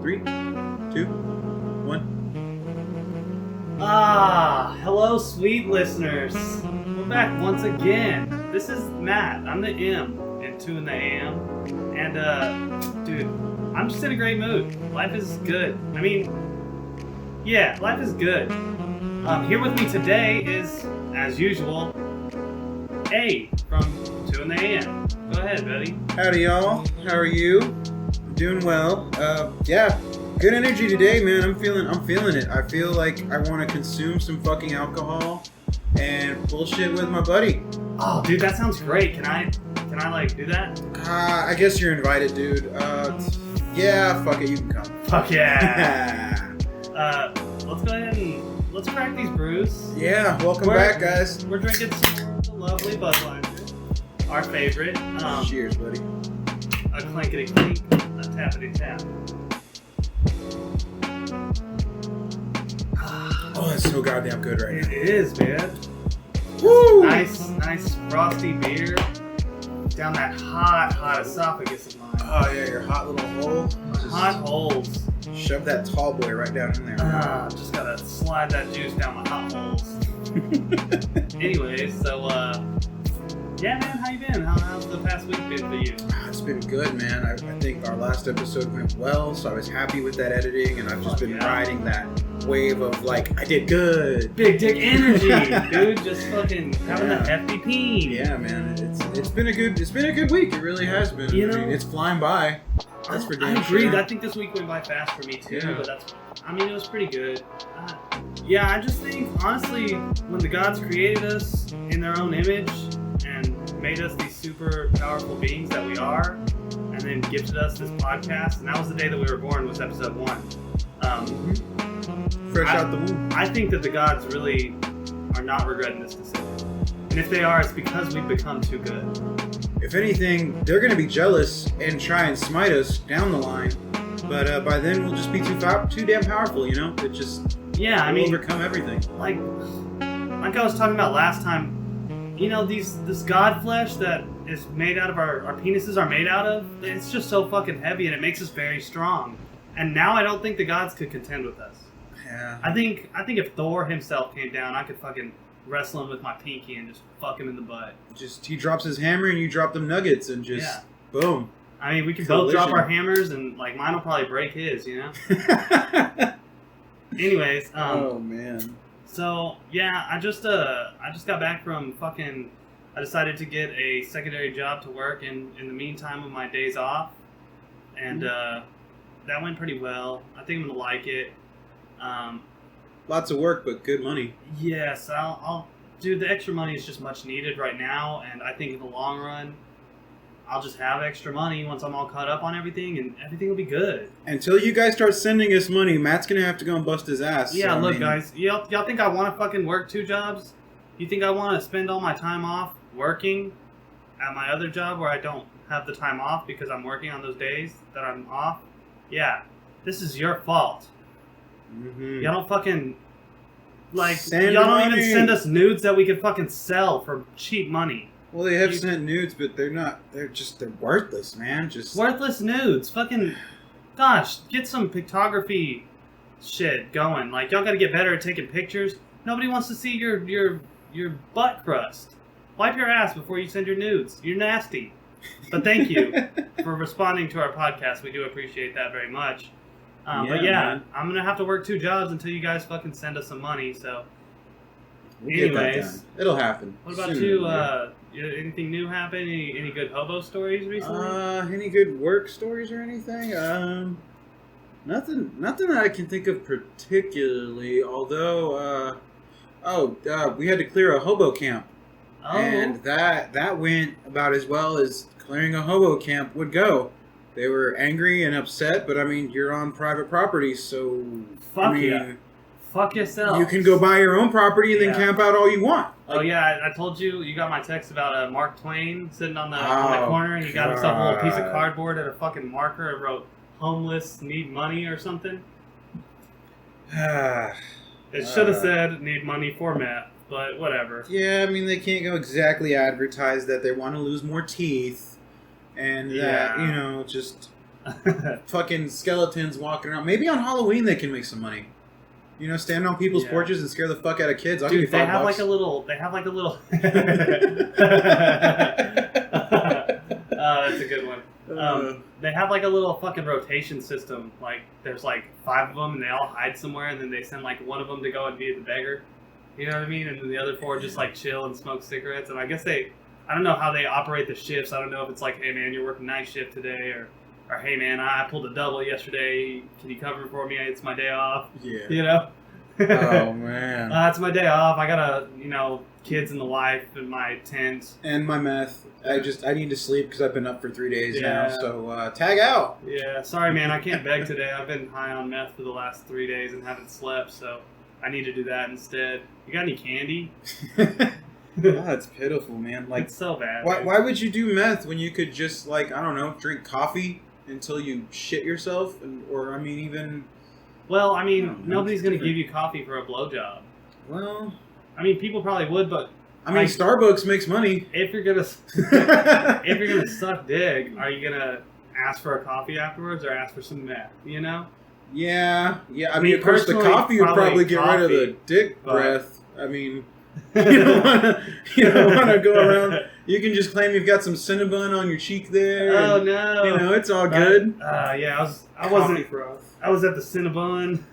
3, 2, 1. Hello, sweet listeners. We're back once again. This is Matt. I'm the M in 2intheAM. And, dude, I'm just in a great mood. Life is good. I mean, yeah, life is good. Here with me today is, as usual, A from 2intheAM. Go ahead, buddy. Howdy, y'all. How are you? I'm doing well. Yeah, good energy today, man. I'm feeling it. I feel like I want to consume some fucking alcohol and bullshit with my buddy. Oh, dude, that sounds great. Can I like do that? I guess you're invited, dude. Yeah, fuck it, you can come. Fuck yeah. Let's go ahead and let's crack these brews. Yeah, welcome back, guys. We're drinking some of the lovely Budweiser, our favorite. Cheers, buddy. A clinkety clink, a tappity tap. Oh, that's so goddamn good right now. It is, man. Woo! Nice frosty beer down that hot esophagus of mine. Oh yeah, your hot little hole. Hot holes. Shove that tall boy right down in there. Just gotta slide that juice down my hot holes. Anyways, so yeah, man, how you been? How's the past week been for you? It's been good, man. I think our last episode went well, so I was happy with that editing, and I've just been riding that wave of like, I did good. Big dick energy, dude. Just fucking having a hefty peen. Yeah, man. It's been a good week. It really has been. You know, I mean, it's flying by. That's for damn I agree. sure. I think this week went by fast for me too, Yeah. but it was pretty good. Yeah, I just think, honestly, when the gods created us in their own image and made us these super powerful beings that we are, and then gifted us this podcast, and that was the day that we were born, was episode 1. Fresh out the womb. I think that the gods really are not regretting this decision. And if they are, it's because we've become too good. If anything, they're going to be jealous and try and smite us down the line. But by then, we'll just be too damn powerful, you know? It just we'll overcome everything. Like I was talking about last time, you know, this Godflesh that is made out of our penises are made out of, it's just so fucking heavy and it makes us very strong. And now I don't think the gods could contend with us. Yeah. I think if Thor himself came down, I could fucking wrestle him with my pinky and just fuck him in the butt. Just he drops his hammer and you drop them nuggets and just boom. I mean, we could both drop our hammers and like mine will probably break his, you know. Anyways, oh man. So yeah, I just got back from fucking. I decided to get a secondary job to work in the meantime of my days off, and that went pretty well. I think I'm gonna like it. Lots of work, but good money. Yes, I'll dude. The extra money is just much needed right now, and I think in the long run, I'll just have extra money once I'm all caught up on everything, and everything will be good. Until you guys start sending us money, Matt's gonna have to go and bust his ass. Yeah, so, look, guys, y'all think I want to fucking work 2 jobs? You think I want to spend all my time off working at my other job where I don't have the time off because I'm working on those days that I'm off? Yeah, this is your fault. Mm-hmm. Y'all don't fucking y'all Send don't money. even send us nudes that we could fucking sell for cheap money. Well, they have sent nudes, but they're not. They're worthless, man. Just worthless nudes. Fucking, gosh, get some pictography shit going. Like, y'all gotta get better at taking pictures. Nobody wants to see your butt crust. Wipe your ass before you send your nudes. You're nasty. But thank you for responding to our podcast. We do appreciate that very much. But yeah, man. I'm gonna have to work 2 jobs until you guys fucking send us some money. So, we'll get that done. It'll happen. What about you? Anything new happen? Any good hobo stories recently? Any good work stories or anything? Nothing that I can think of particularly. Although, we had to clear a hobo camp, and that went about as well as clearing a hobo camp would go. They were angry and upset, but I mean, you're on private property, so fuck yeah. Fuck yourself. You can go buy your own property and then camp out all you want. Oh yeah, I told you got my text about Mark Twain sitting on the corner and he got himself a little piece of cardboard and a fucking marker and wrote "homeless need money" or something. It should have said "need money for meth," but whatever. Yeah, I mean they can't go exactly advertise that they want to lose more teeth and that just fucking skeletons walking around. Maybe on Halloween they can make some money. You know, stand on people's porches and scare the fuck out of kids. I'll give you $5. They have like a little. That's a good one. They have like a little fucking rotation system. Like there's like 5 of them, and they all hide somewhere, and then they send like one of them to go and be the beggar. You know what I mean? And then the other 4 just like chill and smoke cigarettes. And I guess I don't know how they operate the shifts. I don't know if it's like, hey man, you're working night shift today, or hey man, I pulled a double yesterday. Can you cover for me? It's my day off. Yeah. You know? Oh man. It's my day off. I got kids and the wife and my tent. And my meth. I need to sleep because I've been up for 3 days now. So tag out. Yeah. Sorry man, I can't beg today. I've been high on meth for the last 3 days and haven't slept, so I need to do that instead. You got any candy? God, it's pitiful, man. Like, it's so bad. Why would you do meth when you could just, like, I don't know, drink coffee until you shit yourself? Well, I mean, nobody's going to give you coffee for a blowjob. Well, I mean, people probably would, but I mean, Starbucks makes money. If you're gonna suck dick, are you gonna ask for a coffee afterwards or ask for some meth? You know? Yeah. I mean, of course, the coffee would probably get rid of the dick breath. I mean, you don't want to go around. You can just claim you've got some Cinnabon on your cheek there. Oh no! You know, it's all good. Yeah, I wasn't. I was at the Cinnabon.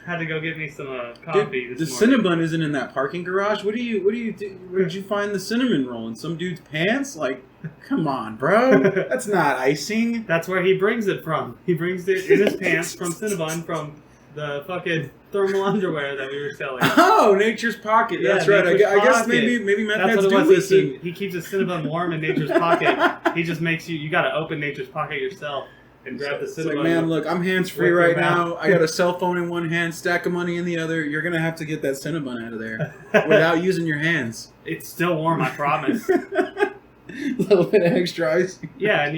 Had to go get me some coffee. The Cinnabon isn't in that parking garage. What do you do? Where did you find the cinnamon roll? In some dude's pants? Like, come on, bro. That's not icing. That's where he brings it from. He brings it in his pants from Cinnabon, from the fucking thermal underwear that we were selling. Oh, Nature's Pocket. Yeah, that's right. I guess maybe meth heads do listen. He keeps his Cinnabon warm in Nature's Pocket. He just makes you got to open Nature's Pocket yourself. And grab the Cinnabon. It's like, man, look, I'm hands-free right now. I got a cell phone in one hand, stack of money in the other. You're going to have to get that Cinnabon out of there without using your hands. It's still warm, I promise. A little bit of extra ice. Yeah, and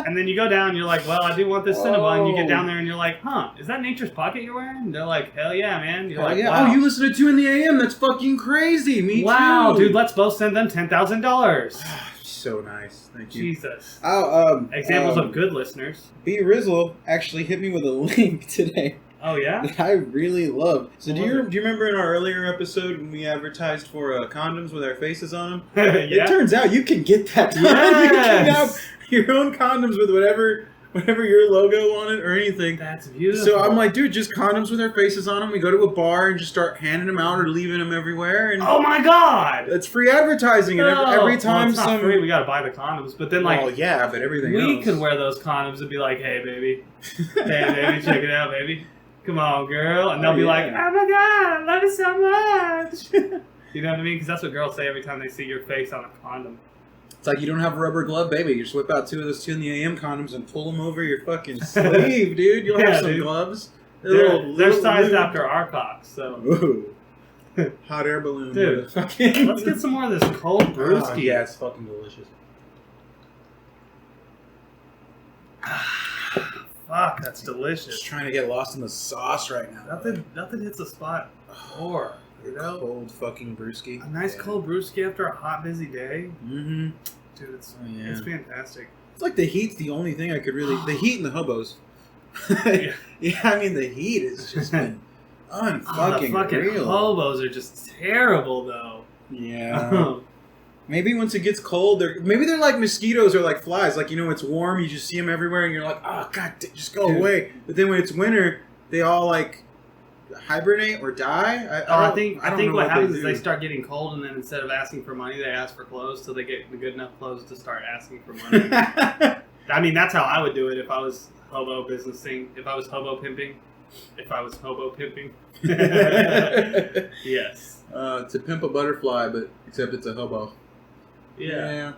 and then you go down and you're like, well, I do want this Cinnabon. You get down there and you're like, huh, is that Nature's Pocket you're wearing? And they're like, hell yeah, man. You're like, yeah. Wow. Oh, you listen to 2intheAM? That's fucking crazy. Me too. Wow, dude, let's both send them $10,000. So nice. Thank you. Jesus. Examples of good listeners. B. Rizzle actually hit me with a link today. Oh, yeah? That I really love. So do you remember in our earlier episode when we advertised for condoms with our faces on them? Yeah. It turns out you can get that done. Yes. You can have your own condoms with whatever your logo on it or anything. That's beautiful. So I'm like, dude, just condoms with our faces on them. We go to a bar and just start handing them out or leaving them everywhere. And oh my god! It's free advertising. And every time it's not free, we gotta buy the condoms. But then, well, yeah, but everything else. We could wear those condoms and be like, hey, baby. Hey, baby, check it out, baby. Come on, girl. And they'll be like, oh my god, I love it so much. You know what I mean? Because that's what girls say every time they see your face on a condom. It's like you don't have a rubber glove, baby. You just whip out 2 of those 2intheAM condoms and pull them over your fucking sleeve, dude. You'll have some gloves. They're sized after our cocks, so. Ooh. Hot air balloon. Dude, let's get some more of this cold brewski. Yeah, it's fucking delicious. Fuck, that's delicious. Just trying to get lost in the sauce right now. Nothing hits a spot more. You know? Cold fucking brewski. A nice cold brewski after a hot, busy day. Mm-hmm. Dude, it's fantastic. It's like the heat's the only thing I could really... The heat and the hobos. Yeah, I mean, the heat has just been unfucking the fucking real. Hobos are just terrible, though. Yeah. Maybe once it gets cold, they're like mosquitoes or like flies. Like, it's warm, you just see them everywhere, and you're like, oh, God, just go away. But then when it's winter, they all, like... hibernate or die? I think what happens is they start getting cold, and then instead of asking for money, they ask for clothes till they get the good enough clothes to start asking for money. I mean, that's how I would do it if I was hobo businessing, if I was hobo pimping. Yes. To pimp a butterfly, but except it's a hobo. Yeah.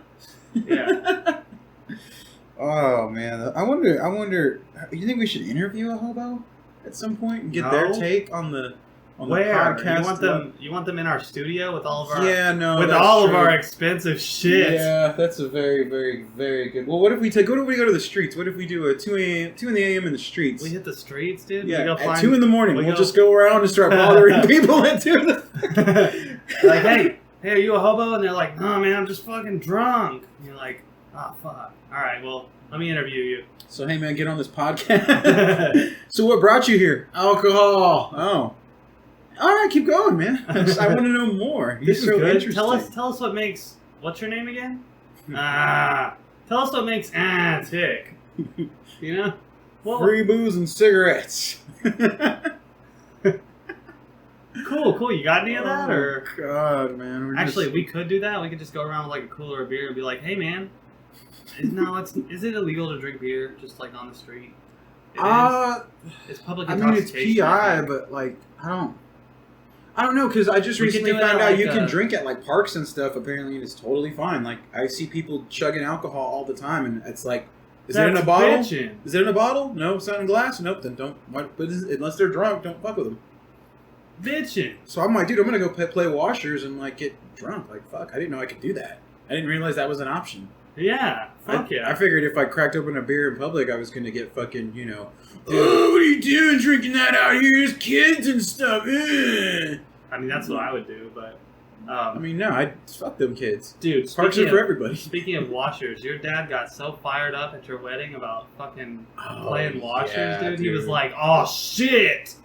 Oh man, I wonder. You think we should interview a hobo at some point and get their take on the podcast? You want them in our studio with all of our of our expensive shit? Yeah, that's a very, very, very good. Well, what if we go to the streets? What if we do a 2intheAM in the streets? We hit the streets, dude. Yeah, at 2 in the morning, we'll just go around and start bothering people at 2 in the... Like, hey, are you a hobo? And they're like, no, man, I'm just fucking drunk. And you're like, Oh, fuck. Alright, well, let me interview you. So, hey, man, get on this podcast. So, what brought you here? Alcohol. Oh. All right, keep going, man. I want to know more. This is so good. interesting. Tell us what makes... What's your name again? Tell us what makes tick. You know? Well, free booze and cigarettes. Cool. You got any of that? Or God, man. Actually, we could do that. We could just go around with like a cooler of beer and be like, "Hey, man, is it illegal to drink beer just like on the street?" It's public intoxication. It's PI, but like I don't know because I just recently found out you can drink at like parks and stuff. Apparently, and it's totally fine. Like I see people chugging alcohol all the time, and it's like, is it in a bottle? Bitchin'. Is it in a bottle? No, it's not in glass. Nope. Then don't. Unless they're drunk, don't fuck with them. Bitchin'. So I'm like, dude, I'm gonna go play washers and like get drunk. Like, fuck, I didn't know I could do that. I didn't realize that was an option. Yeah, fuck yeah. I figured if I cracked open a beer in public, I was gonna get fucking, oh, what are you doing drinking that out here? There's kids and stuff. Ugh. I mean, that's what I would do, but... no, I'd fuck them kids. Dude, parks are for everybody. Speaking of washers, your dad got so fired up at your wedding about fucking playing washers, dude. He was like, oh, shit!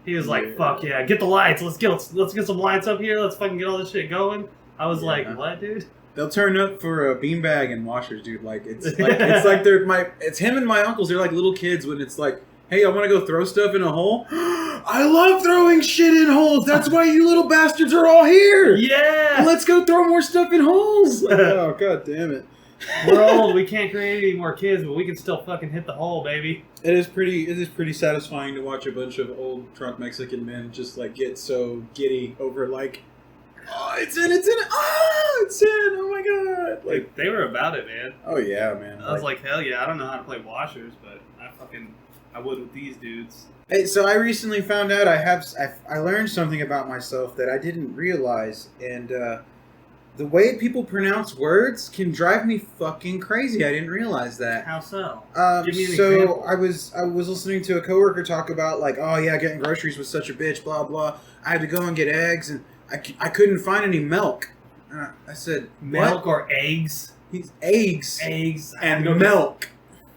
He was like, fuck yeah, get the lights. Let's get some lights up here. Let's fucking get all this shit going. I was like, what, dude? They'll turn up for a beanbag and washers, dude. Like it's like it's him and my uncles. They're like little kids when it's like, hey, I want to go throw stuff in a hole. I love throwing shit in holes. That's why you little bastards are all here. Yeah. Let's go throw more stuff in holes. Oh, god damn it. We're old. We can't create any more kids, but we can still fucking hit the hole, baby. It is pretty satisfying to watch a bunch of old drunk Mexican men just like get so giddy over like, oh, it's in, oh, it's in, oh my god. Like they were about it, man. Oh yeah, man. I was like, hell yeah, I don't know how to play washers, but I would with these dudes. Hey, so I recently found out I learned something about myself that I didn't realize, and the way people pronounce words can drive me fucking crazy. I didn't realize that. How so? Give me an example. I was listening to a coworker talk about like, oh yeah, getting groceries was such a bitch, blah blah. I had to go and get eggs, and I couldn't find any milk. I said, milk what? Or eggs? Eggs and milk.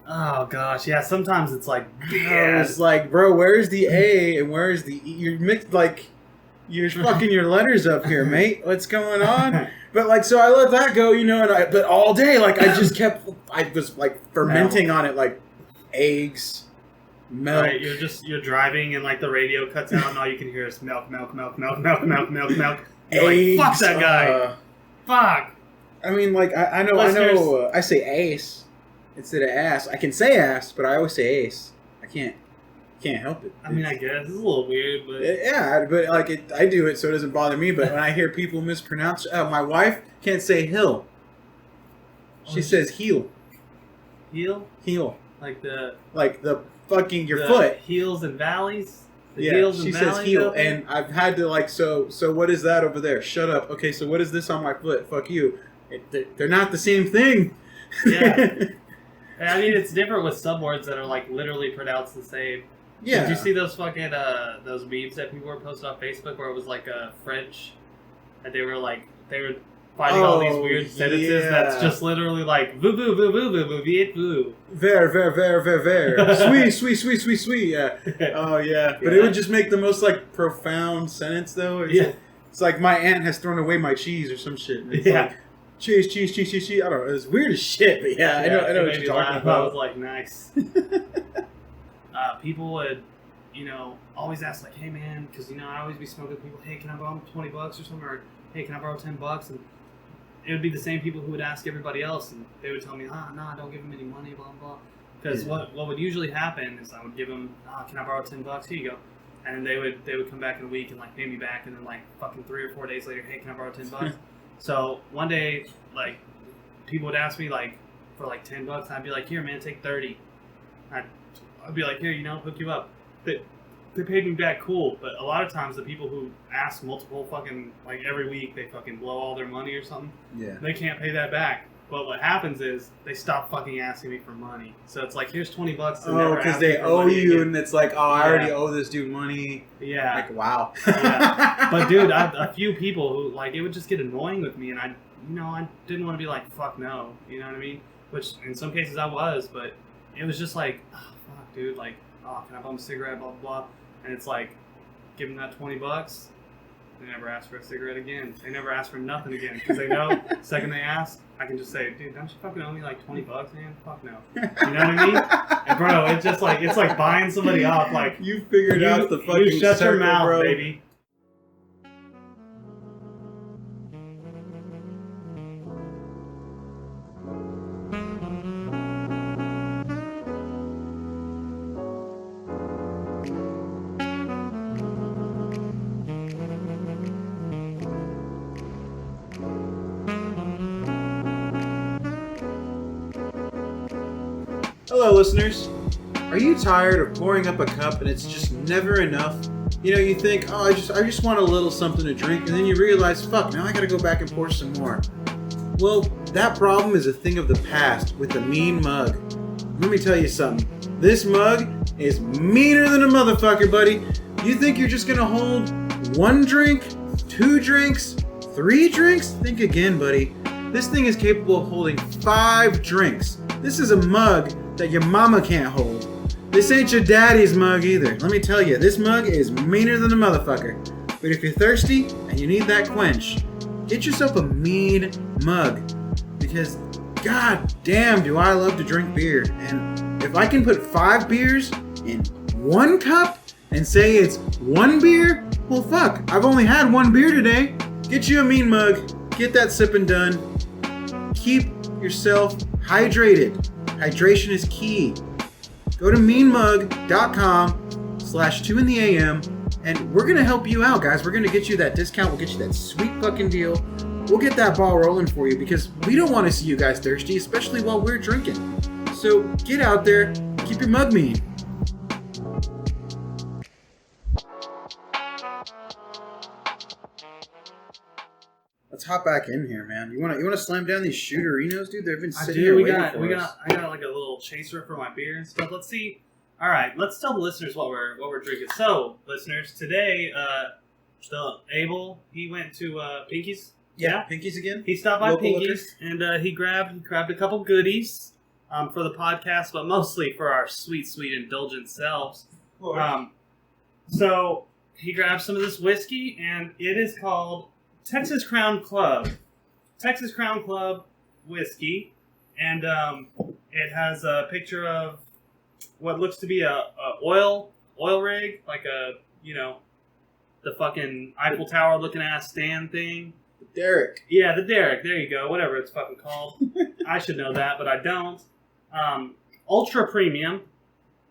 Oh gosh, yeah. Sometimes it's like, I was like, bro, where's the A and where's the E? You're mixed like. You're fucking your letters up here, mate. What's going on? But like, so I let that go, but all day, like, I was like fermenting on it, like eggs, milk. Right, you're driving and like the radio cuts out and all you can hear is milk. You're eggs, like, fuck that guy. Fuck. I mean, like, I know. I say ace instead of ass. I can say ass, but I always say ace. I can't help it. I mean, I guess it's a little weird, but yeah, but like I do it, so it doesn't bother me. But when I hear people mispronounce, my wife can't say hill. She says heel. Heel. Like the fucking your foot. Hills and valleys. She says heel, and I've had to like so. What is that over there? Shut up. Okay, so what is this on my foot? Fuck you. They're not the same thing. Yeah. I mean, it's different with subwords that are like literally pronounced the same. Yeah. Did you see those fucking those memes that people were posting on Facebook where it was like French, and they were finding all these weird sentences that's just literally like voo voo voo voo voo voo viet voo. Ver sweet. Yeah. Oh yeah. But it would just make the most like profound sentence though. It's like my aunt has thrown away my cheese or some shit. It's like, cheese. I don't know. It's weird as shit, but yeah, I know what you're talking about. I was like, nice. People would, always ask like, hey man, because I always be smoking with people. Hey, can I borrow $20 or something? Or hey, can I borrow $10? And it would be the same people who would ask everybody else, and they would tell me, nah, don't give them any money, blah blah. Because what would usually happen is I would give them, can I borrow $10? Here you go. And then they would come back in a week and like pay me back, and then like fucking 3 or 4 days later, hey, can I borrow $10? So one day, like, people would ask me like for like $10, and I'd be like, here man, take 30. I'd be like, here, hook you up. They paid me back, cool. But a lot of times the people who ask multiple fucking, like every week, they fucking blow all their money or something. Yeah. They can't pay that back. But what happens is they stop fucking asking me for money. So it's like, here's $20. Because they owe you, and it's like, I already owe this dude money. Yeah. Like, wow. Yeah. But dude, a few people who, like, it would just get annoying with me, and I didn't want to be like, fuck no. You know what I mean? which in some cases I was, but it was just like, oh, fuck, dude, like, oh, can I bum a cigarette, blah, blah, blah. And it's like, give them that $20, they never ask for a cigarette again. They never ask for nothing again, because they know the second they ask, I can just say, dude, don't you fucking owe me like $20, man? Fuck no. You know what I mean? And bro, it's just like, it's like buying somebody off. Like, you figured out the fucking you shut circle, your mouth, bro. baby. Hello, listeners. Are you tired of pouring up a cup and it's just never enough? You know, you think, oh, I just want a little something to drink, and then you realize, fuck, now I gotta go back and pour some more. Well, that problem is a thing of the past with the mean mug. Let me tell you something. This mug is meaner than a motherfucker, buddy. You think you're just gonna hold 1 drink, 2 drinks, 3 drinks? Think again, buddy. This thing is capable of holding 5 drinks. This is a mug that your mama can't hold. This ain't your daddy's mug either. Let me tell you, this mug is meaner than a motherfucker. But if you're thirsty and you need that quench, get yourself a mean mug. Because god damn do I love to drink beer. And if I can put 5 beers in 1 cup and say it's 1 beer, well fuck, I've only had 1 beer today. Get you a mean mug. Get that sipping done. Keep yourself hydrated. Hydration is key. Go to meanmug.com/2intheAM and we're going to help you out, guys. We're going to get you that discount. We'll get you that sweet fucking deal. We'll get that ball rolling for you because we don't want to see you guys thirsty, especially while we're drinking. So get out there, keep your mug mean. Let's hop back in here, man. You want to slam down these shooterinos, dude? They've been sitting here waiting for us. I got like a little chaser for my beer and stuff. Let's see. All right, let's tell the listeners what we're drinking. So, listeners, today, Abel, he went to Pinky's. Yeah, Pinky's again. He stopped by Local Pinky's and he grabbed a couple goodies for the podcast, but mostly for our sweet indulgent selves. So he grabbed some of this whiskey, and it is called Texas Crown Club whiskey, and it has a picture of what looks to be a oil rig, like the fucking Eiffel Tower looking ass stand thing. The Derrick. Yeah, the Derrick. There you go. Whatever it's fucking called. I should know that, but I don't. Ultra premium.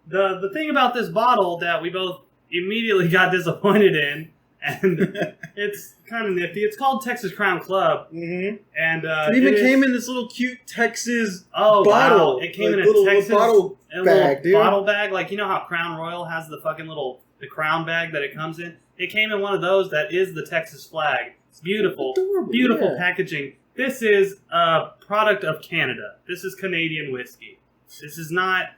The thing about this bottle that we both immediately got disappointed in. And it's kind of nifty. It's called Texas Crown Club. Mm-hmm. And it even came in this little cute Texas bottle. Wow. It came like in a little Texas bottle bag, dude. Bottle bag. Like, you know how Crown Royal has the fucking the crown bag that it comes in? It came in one of those that is the Texas flag. It's beautiful. Adorable, beautiful yeah. packaging. This is a product of Canada. This is Canadian whiskey. This is not...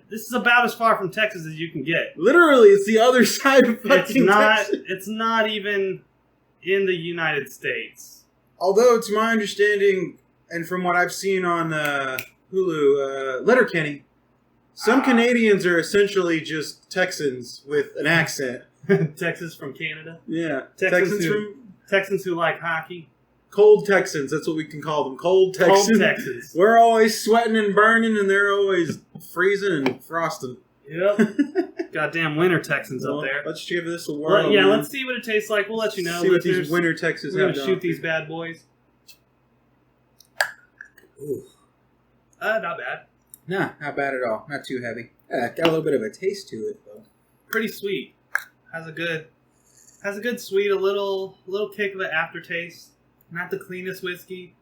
This is about as far from Texas as you can get. Literally, it's the other side of fucking Texas. It's not even in the United States. Although, to my understanding, and from what I've seen on Hulu, Letterkenny, some Canadians are essentially just Texans with an accent. Texas from Canada? Yeah. Texans who like hockey. Cold Texans, that's what we can call them. Cold Texans. Cold Texans. We're always sweating and burning, and they're always freezing and frosting. Yep. Goddamn winter Texans up there. Let's give this a whirl. Yeah, let's see what it tastes like. We'll let you know. See what these winter Texans have done. We're going to shoot these bad boys. Ooh. Not bad. Nah, not bad at all. Not too heavy. Got a little bit of a taste to it, though. Pretty sweet. Has a good sweet, a little kick of an aftertaste. Not the cleanest whiskey.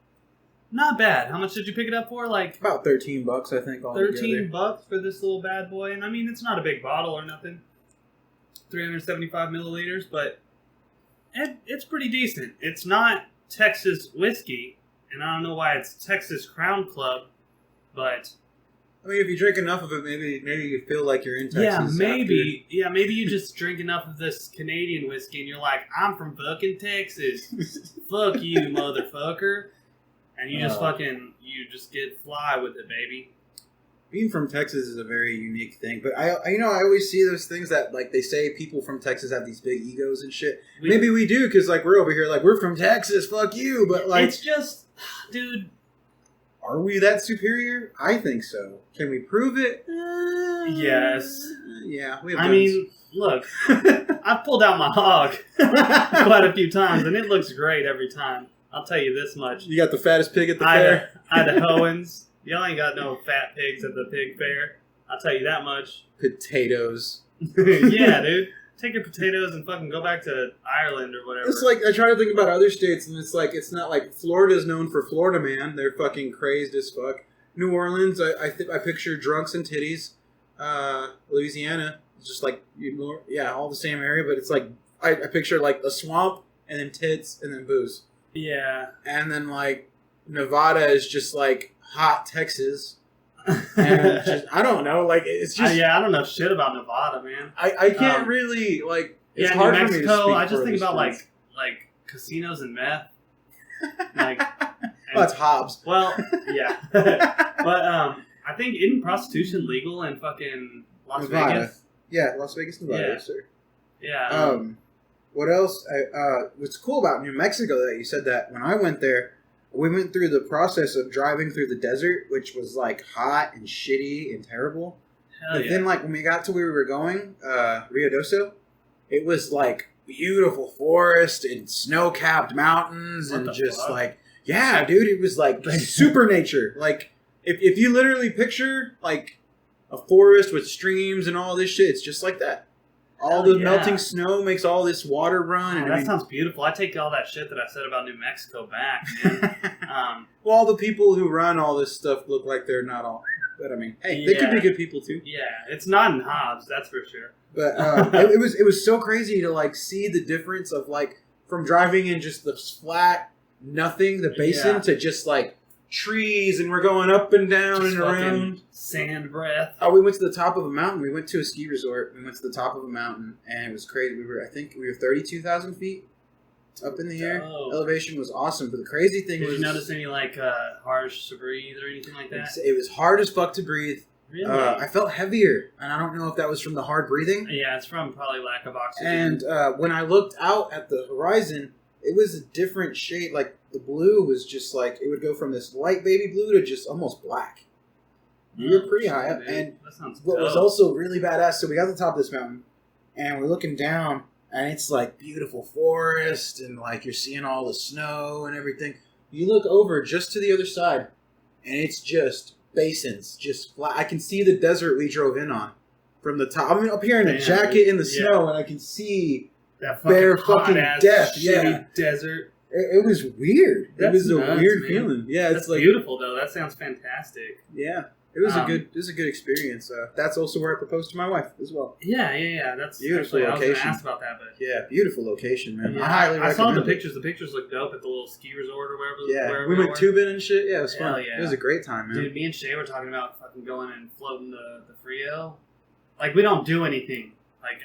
Not bad. How much did you pick it up for? Like about $13, I think. $13 for this little bad boy, and I mean it's not a big bottle or nothing. 375 milliliters, but it's pretty decent. It's not Texas whiskey, and I don't know why it's Texas Crown Club, but I mean, if you drink enough of it, maybe you feel like you're in Texas. Yeah, maybe. Yeah, maybe you just drink enough of this Canadian whiskey, and you're like, I'm from fucking Texas. Fuck you, motherfucker. and you you just get fly with it, baby. Being from Texas is a very unique thing, but I always see those things that like they say people from Texas have these big egos and shit. Maybe we do because like we're over here like we're from Texas, fuck you. But like it's just, dude, are we that superior? I think so. Can we prove it? Yes. Yeah, we. I mean, look, I've pulled out my hog quite a few times, and it looks great every time. I'll tell you this much. You got the fattest pig at the fair. Idahoans. Y'all ain't got no fat pigs at the pig fair. I'll tell you that much. Potatoes. Yeah, dude. Take your potatoes and fucking go back to Ireland or whatever. It's like, I try to think about other states, and it's like, it's not like Florida's known for Florida man. They're fucking crazed as fuck. New Orleans, I picture drunks and titties. Louisiana, it's just like, all the same area, but it's like, I picture like a swamp, and then tits, and then booze. Yeah. And then like, Nevada is just like, hot Texas, and just, I don't know, like it's just I don't know shit about Nevada, man. I can't really like. It's New hard Mexico. for me to speak I just for think the about streets. like casinos and meth. Like, well, that's Hobbs. Well, yeah, but I think isn't prostitution legal in fucking Las Nevada. Vegas? Yeah, Las Vegas, Nevada, Yeah. yes, sir. Yeah. What else? What's cool about New Mexico that you said that when I went there. We went through the process of driving through the desert, which was like hot and shitty and terrible. Hell But then, like when we got to where we were going, Rio Doso, it was like beautiful forest and snow-capped mountains and just fuck? like, yeah, dude, it was like super nature. Like if you literally picture like a forest with streams and all this shit, it's just like that. All the melting snow makes all this water run. Oh, and that sounds beautiful. I take all that shit that I said about New Mexico back, man. Well, all the people who run all this stuff look like they're not all. But I mean, hey, they could be good people too. Yeah, it's not in Hobbs, that's for sure. But it was so crazy to like see the difference of like from driving in just the flat nothing, the basin, to just like trees, and we're going up and down just and around. Sand breath. Oh, we went to the top of a mountain. We went to a ski resort. We went to the top of a mountain, and it was crazy. I think we were 32,000 feet up in the air. Elevation was awesome, but the crazy thing was... Did you notice any like harsh to breathe or anything like that? It was hard as fuck to breathe. Really? I felt heavier, and I don't know if that was from the hard breathing. Yeah, it's from probably lack of oxygen. And when I looked out at the horizon, it was a different shade. Like, the blue was just like, it would go from this light baby blue to just almost black. We were pretty high up. And what was also really badass, so we got to the top of this mountain, and we're looking down, and it's like beautiful forest, and like you're seeing all the snow and everything. You look over just to the other side, and it's just basins, just flat. I can see the desert we drove in on from the top. I'm up here in a jacket in the snow, and I can see that bare fucking death. Yeah, desert. It was weird. It was a weird man. Feeling. Yeah, that's like beautiful though. That sounds fantastic. Yeah, it was a good experience. That's also where I proposed to my wife as well. Yeah. That's beautiful location. I was going to ask about that, but yeah, beautiful location, man. Yeah, I highly recommend. I saw the pictures. The pictures look dope at the little ski resort or wherever. Yeah, we went tubing and shit. Yeah, it was fun. Yeah. It was a great time, man. Dude, me and Shay were talking about fucking going and floating the Frio. Like, we don't do anything. Like,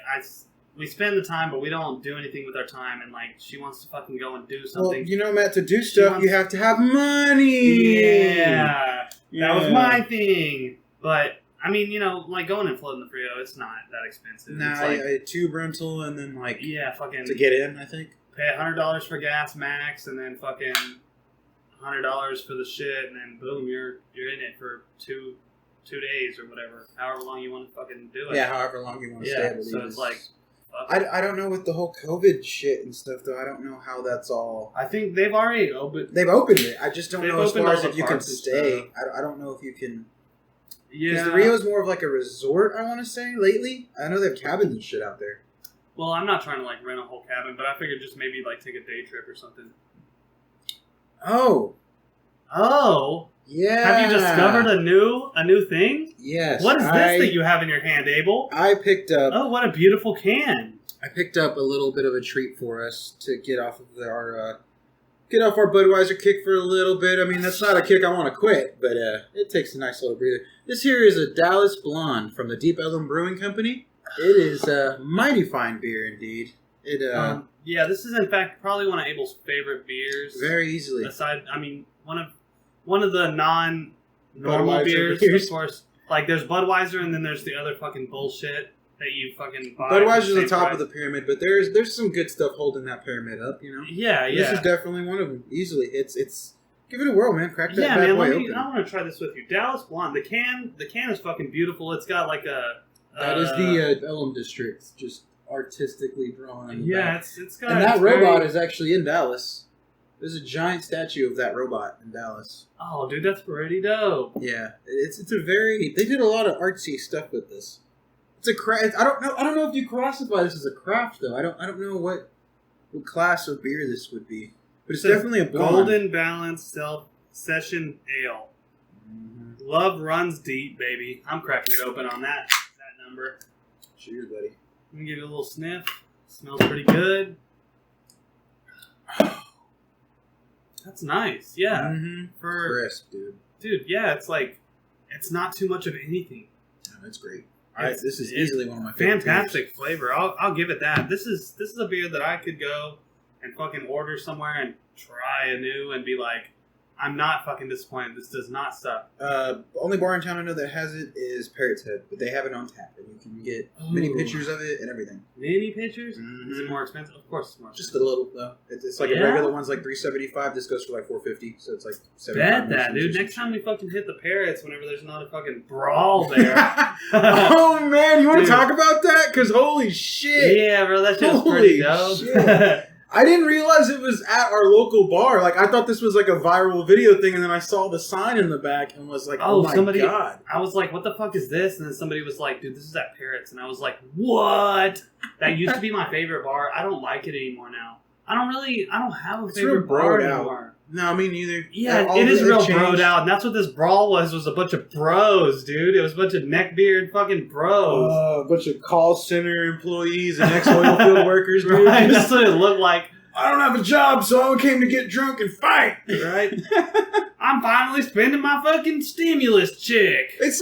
we spend the time, but we don't do anything with our time. And like, she wants to fucking go and do something. Well, you know, Matt, to do stuff, you have to have money. Yeah, that was my thing. But I mean, you know, like going and floating the Frio, it's not that expensive. Nah, it's like, a tube rental and then like fucking to get in. I think pay $100 for gas max, and then fucking $100 for the shit, and then boom, you're in it for two days or whatever, however long you want to fucking do it. Yeah, however long you want to stay. So it's like. I don't know with the whole COVID shit and stuff though. I don't know how that's all. I think they've already opened. They've opened it. I just don't know as far as if you can stay. I don't know if you can. Yeah. Because the Rio's more of like a resort. I want to say lately. I know they have cabins and shit out there. Well, I'm not trying to like rent a whole cabin, but I figured just maybe like take a day trip or something. Oh. Yeah. Have you discovered a new thing? Yes. What is this that you have in your hand, Abel? I picked up... Oh, what a beautiful can. I picked up a little bit of a treat for us to get off of our Budweiser kick for a little bit. I mean, that's not a kick I want to quit, but it takes a nice little breather. This here is a Dallas Blonde from the Deep Ellum Brewing Company. It is a mighty fine beer indeed. Yeah, this is in fact probably one of Abel's favorite beers. Very easily. Aside, I mean, one of the non-normal Budweiser beers, of course. Like, there's Budweiser, and then there's the other fucking bullshit that you fucking buy. Budweiser's the top of the pyramid, but there's some good stuff holding that pyramid up, you know? Yeah, yeah. This is definitely one of them. Easily. It's give it a whirl, man. Crack that bad man, boy open. I want to try this with you. Dallas Blonde. The can is fucking beautiful. It's got like a... That is the Elm District, just artistically drawn on the back. It's got... And that robot is actually in Dallas. There's a giant statue of that robot in Dallas. Oh, dude, that's pretty dope. Yeah, it's a very... They did a lot of artsy stuff with this. It's a craft. I don't know if you classify this as a craft though. I don't know what class of beer this would be, but it's definitely a blonde. Golden Balance Self Session Ale. Mm-hmm. Love runs deep, baby. I'm cracking it open on that number. Cheers, buddy. Let me give it a little sniff. Smells pretty good. That's nice. Yeah. Mm-hmm. Crisp, dude. Dude, yeah. It's like it's not too much of anything. No, it's great. This is easily one of my favorite fantastic beers. Flavor. I'll give it that. This is a beer that I could go and fucking order somewhere and try anew and be like, I'm not fucking disappointed. This does not suck. Only bar in town I know that has it is Parrot's Head, but they have it on tap, and you can get mini pictures of it and everything. Mini pictures? Mm-hmm. Is it more expensive? Of course, it's more expensive. Just a little though. It's like a regular one's like $3.75. This goes for like $4.50, so it's like $75. Bet that, dude. Next time we fucking hit the Parrots, whenever there's not a fucking brawl there. Oh man, you want to talk about that? Because holy shit! Yeah, bro, that shit's pretty dope. Shit. I didn't realize it was at our local bar. Like, I thought this was like a viral video thing, and then I saw the sign in the back and was like, oh my God. I was like, what the fuck is this? And then somebody was like, dude, this is at Parrots. And I was like, what? That used to be my favorite bar. I don't like it anymore now. I don't have a favorite bar anymore. No, me neither. Yeah, it is real broed out. And that's what this brawl was a bunch of bros, dude. It was a bunch of neckbeard fucking bros. A bunch of call center employees and ex-oil field workers, dude. Right, that's what it looked like. I don't have a job, so I came to get drunk and fight. Right? I'm finally spending my fucking stimulus check. It's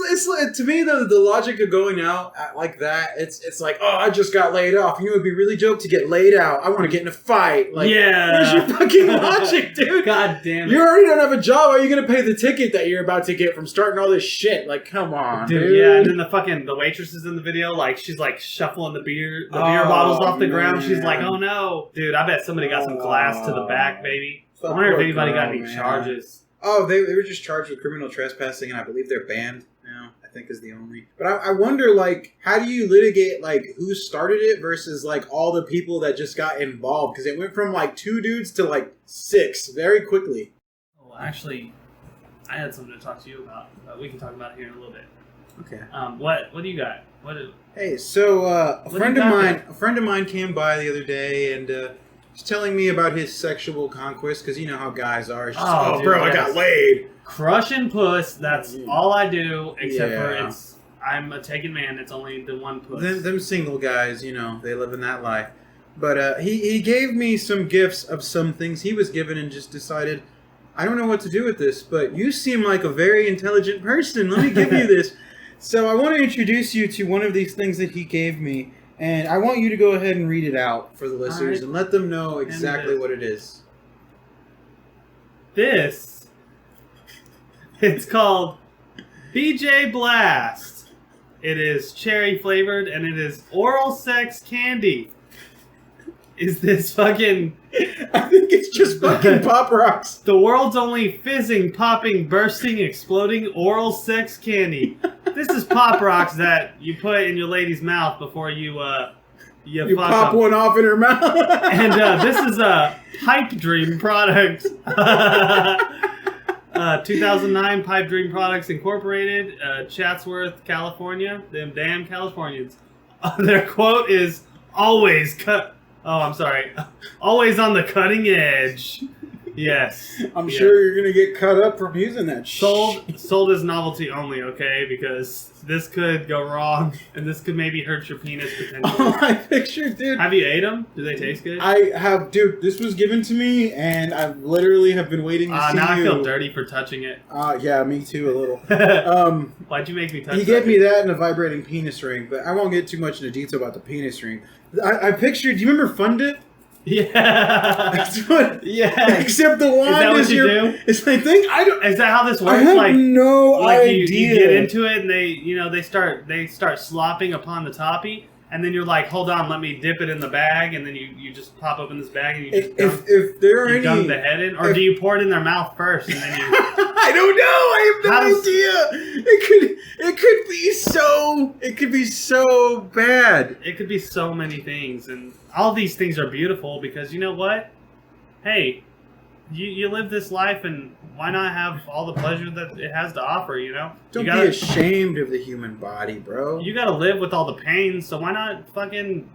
to me the logic of going out like that. It's like, oh, I just got laid off. You know, it'd be really dope to get laid out. I want to get in a fight. Like, yeah. Where's your fucking logic, dude? God damn it! You already don't have a job. How are you gonna pay the ticket that you're about to get from starting all this shit? Like, come on, dude. Yeah, and then the waitress is in the video. Like, she's like shuffling the beer bottles off the ground. She's like, oh no, dude. I bet somebody got some glass to the back, baby. I wonder if anybody got any charges. Oh, they were just charged with criminal trespassing, and I believe they're banned now. I think is the only. But I wonder, like, how do you litigate, like, who started it versus, like, all the people that just got involved? Because it went from, like, 2 dudes to, like, 6 very quickly. Well, actually, I had something to talk to you about. We can talk about it here in a little bit. Okay. What do you got? Hey, so a friend of mine came by the other day and. He's telling me about his sexual conquest, because you know how guys are. Just, dude, bro, I got laid. Crushing puss, that's all I do, except for I'm a taken man, it's only the one puss. Them single guys, you know, they live in that life. But he gave me some gifts of some things he was given and just decided, I don't know what to do with this, but you seem like a very intelligent person. Let me give you this. So I want to introduce you to one of these things that he gave me. And I want you to go ahead and read it out for the listeners and let them know exactly what it is. It's called BJ Blast. It is cherry flavored and it is oral sex candy. Is this fucking... I think it's just fucking Pop Rocks. The world's only fizzing, popping, bursting, exploding oral sex candy. This is Pop Rocks that you put in your lady's mouth before you pop one off in her mouth. And this is a Pipe Dream product. 2009 Pipe Dream Products Incorporated, Chatsworth, California. Them damn Californians. Their quote is always always on the cutting edge. Yes. I'm sure you're going to get cut up from using that shit. Sold as novelty only, okay? Because this could go wrong, and this could maybe hurt your penis potentially. Oh, my picture, dude. Have you ate them? Do they taste good? I have, dude. This was given to me, and I literally have been waiting to see now I feel dirty for touching it. Yeah, me too, a little. Why'd you make me touch it? He gave me that and a vibrating penis ring, but I won't get too much into detail about the penis ring. I pictured, do you remember Fun Dip? Yeah. That's what. Yeah. Except the wand Is that what is you your. do? It's my thing. I don't. Is that how this I works? have no idea. You get into it and they start slopping upon the toppy, and then you're like, hold on, let me dip it in the bag, and then you just pop open this bag and you just if there are you any, dunk the head in, or do you pour it in their mouth first and then you? I don't know. I have no idea. It could be so bad. It could be so many things, and all these things are beautiful because you know what? Hey, you live this life, and why not have all the pleasure that it has to offer? You know, Don't be ashamed of the human body, bro. You gotta live with all the pain, so why not fucking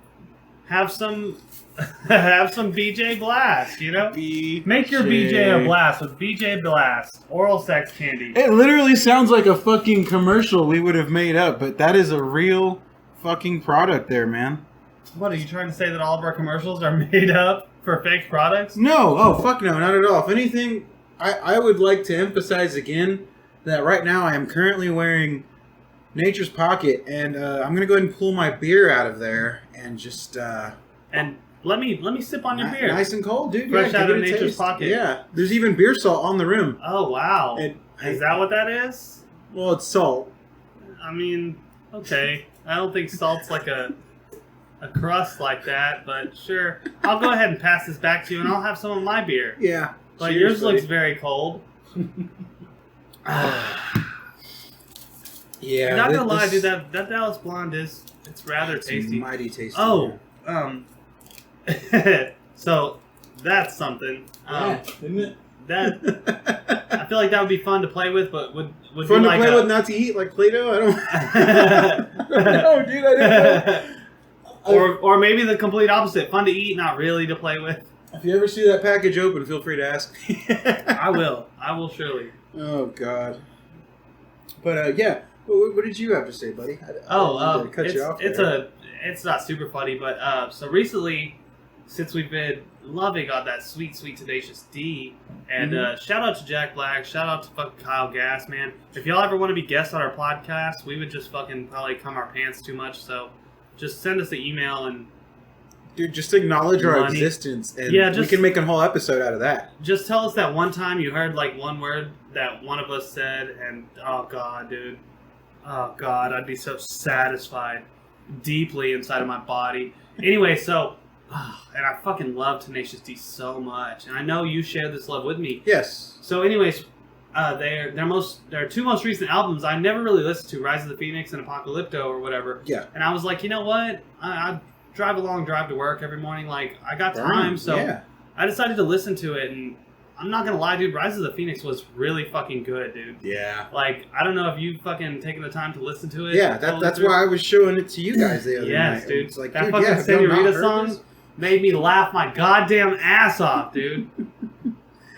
have some BJ Blast? You know, make your BJ a blast with BJ Blast oral sex candy. It literally sounds like a fucking commercial we would have made up, but that is a real fucking product there, man. What are you trying to say, that all of our commercials are made up for fake products? No, oh fuck no, not at all. If anything, I would like to emphasize again that right now I am currently wearing Nature's Pocket, and I'm gonna go ahead and pull my beer out of there and just and let me sip on your beer. Nice and cold, dude. Fresh out of give it a Nature's taste. Pocket. Yeah, there's even beer salt on the rim. Oh wow, is that what that is? Well, it's salt. I mean, okay. I don't think salt's like a crust like that, but sure. I'll go ahead and pass this back to you, and I'll have some of my beer. Yeah. But yours looks very cold. Yeah. I'm not gonna lie, dude. That Dallas Blonde it's rather tasty. Mighty tasty. Oh, so that's something. Isn't it? That I feel like that would be fun to play with, but would fun be to like play with, not to eat, like Play-Doh. I don't. No, dude. I didn't know. Or maybe the complete opposite. Fun to eat, not really to play with. If you ever see that package open, feel free to ask me. I will. I will surely. Oh God. But yeah, what did you have to say, buddy? It's not super funny, but so recently, since we've been loving on that sweet Tenacious D, and shout out to Jack Black, shout out to fucking Kyle Gass, man. If y'all ever want to be guests on our podcast, we would just fucking probably come our pants too much, so just send us the email and. Dude, just acknowledge our existence, and we can make a whole episode out of that. Just tell us that one time you heard like one word that one of us said, and oh God, dude. Oh God, I'd be so satisfied deeply inside of my body. Anyway, so, and I fucking love Tenacious D so much, and I know you share this love with me. Yes. So anyways, their two most recent albums I never really listened to, Rise of the Phoenix and Apocalypto or whatever. Yeah. And I was like, you know what? I drive to work every morning. Like, I got time, so I decided to listen to it, and I'm not gonna lie, dude, Rise of the Phoenix was really fucking good, dude. Yeah. Like, I don't know if you fucking taken the time to listen to it. Yeah, that's why I was showing it to you guys the other night. Yes, dude. It's like, that fucking Senorita song made me laugh my goddamn ass off, dude.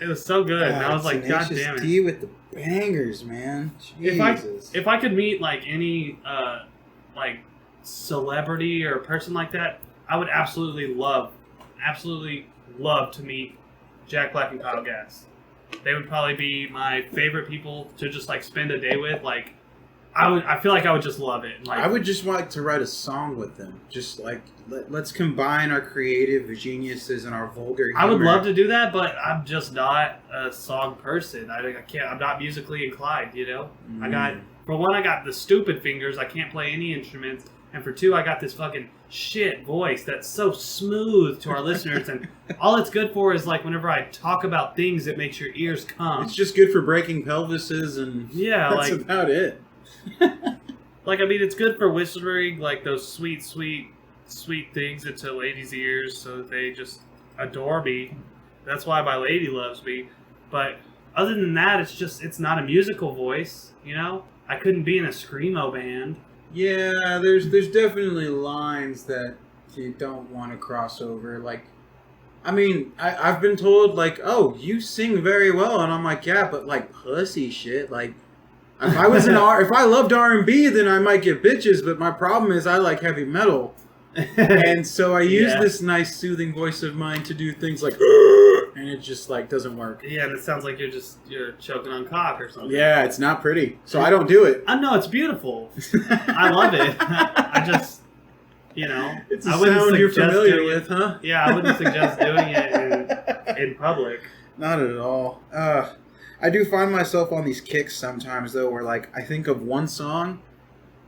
It was so good, and I was like, God damn it. D with the bangers, man. Jesus. If I could meet like any like celebrity or person like that, I would absolutely love to meet Jack Black and Kyle Gass. They would probably be my favorite people to just like spend a day with. Like, I feel like I would just love it. Like, I would just like to write a song with them. Just like let's combine our creative geniuses and our vulgar humor. I would love to do that, but I'm just not a song person. I can't. I'm not musically inclined. You know. For one, I got the stupid fingers. I can't play any instruments. And for two, I got this fucking shit voice that's so smooth to our listeners, and all it's good for is like whenever I talk about things, it makes your ears cum. It's just good for breaking pelvises, and that's like, about it. Like, I mean, it's good for whispering like those sweet things into ladies' ears so that they just adore me. That's why my lady loves me. But other than that, it's not a musical voice, you know? I couldn't be in a screamo band. Yeah, there's definitely lines that you don't want to cross over. Like, I mean, I've been told, like, oh, you sing very well, and I'm like, yeah, but like pussy shit. Like, if I was if I loved R&B, then I might get bitches. But my problem is I like heavy metal, and so I use this nice soothing voice of mine to do things like, and it just like doesn't work. Yeah, and it sounds like you're choking on cock or something. Yeah, it's not pretty, so I don't do it. I know it's beautiful. I love it. You know, It's a I wouldn't sound you're suggest familiar doing with, huh? Yeah, I wouldn't suggest doing it in public. Not at all. I do find myself on these kicks sometimes, though, where, like, I think of one song,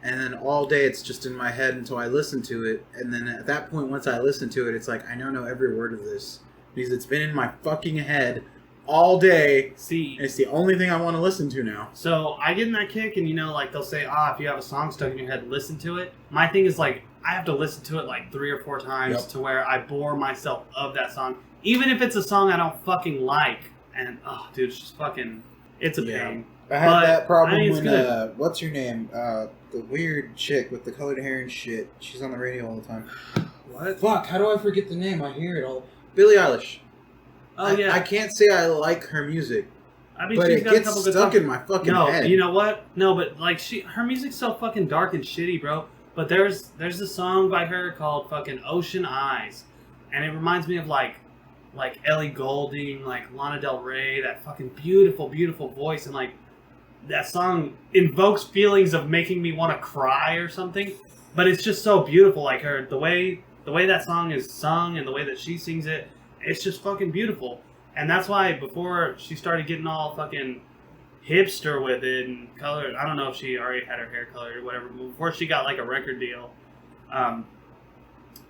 and then all day it's just in my head until I listen to it, and then at that point, once I listen to it, it's like, I know every word of this, because it's been in my fucking head all day. See, and it's the only thing I want to listen to now. So I get in that kick, and, you know, like, they'll say, if you have a song stuck in your head, listen to it. My thing is, like, I have to listen to it, like, 3 or 4 times to where I bore myself of that song, even if it's a song I don't fucking like. And, dude, it's just fucking... It's a pain. I had that problem when, what's her name? The weird chick with the colored hair and shit. She's on the radio all the time. What? Fuck, how do I forget the name? I hear it all. Billie Eilish. I can't say I like her music. I mean, but she's it got a gets couple good stuck songs. in my fucking no, head. You know what? No, but, like, her music's so fucking dark and shitty, bro. But there's a song by her called fucking Ocean Eyes. And it reminds me of, like Ellie Goulding, like Lana Del Rey, that fucking beautiful, beautiful voice, and like that song invokes feelings of making me want to cry or something. But it's just so beautiful, like the way that song is sung and the way that she sings it, it's just fucking beautiful. And that's why before she started getting all fucking hipster with it and colored, I don't know if she already had her hair colored or whatever, but before she got like a record deal,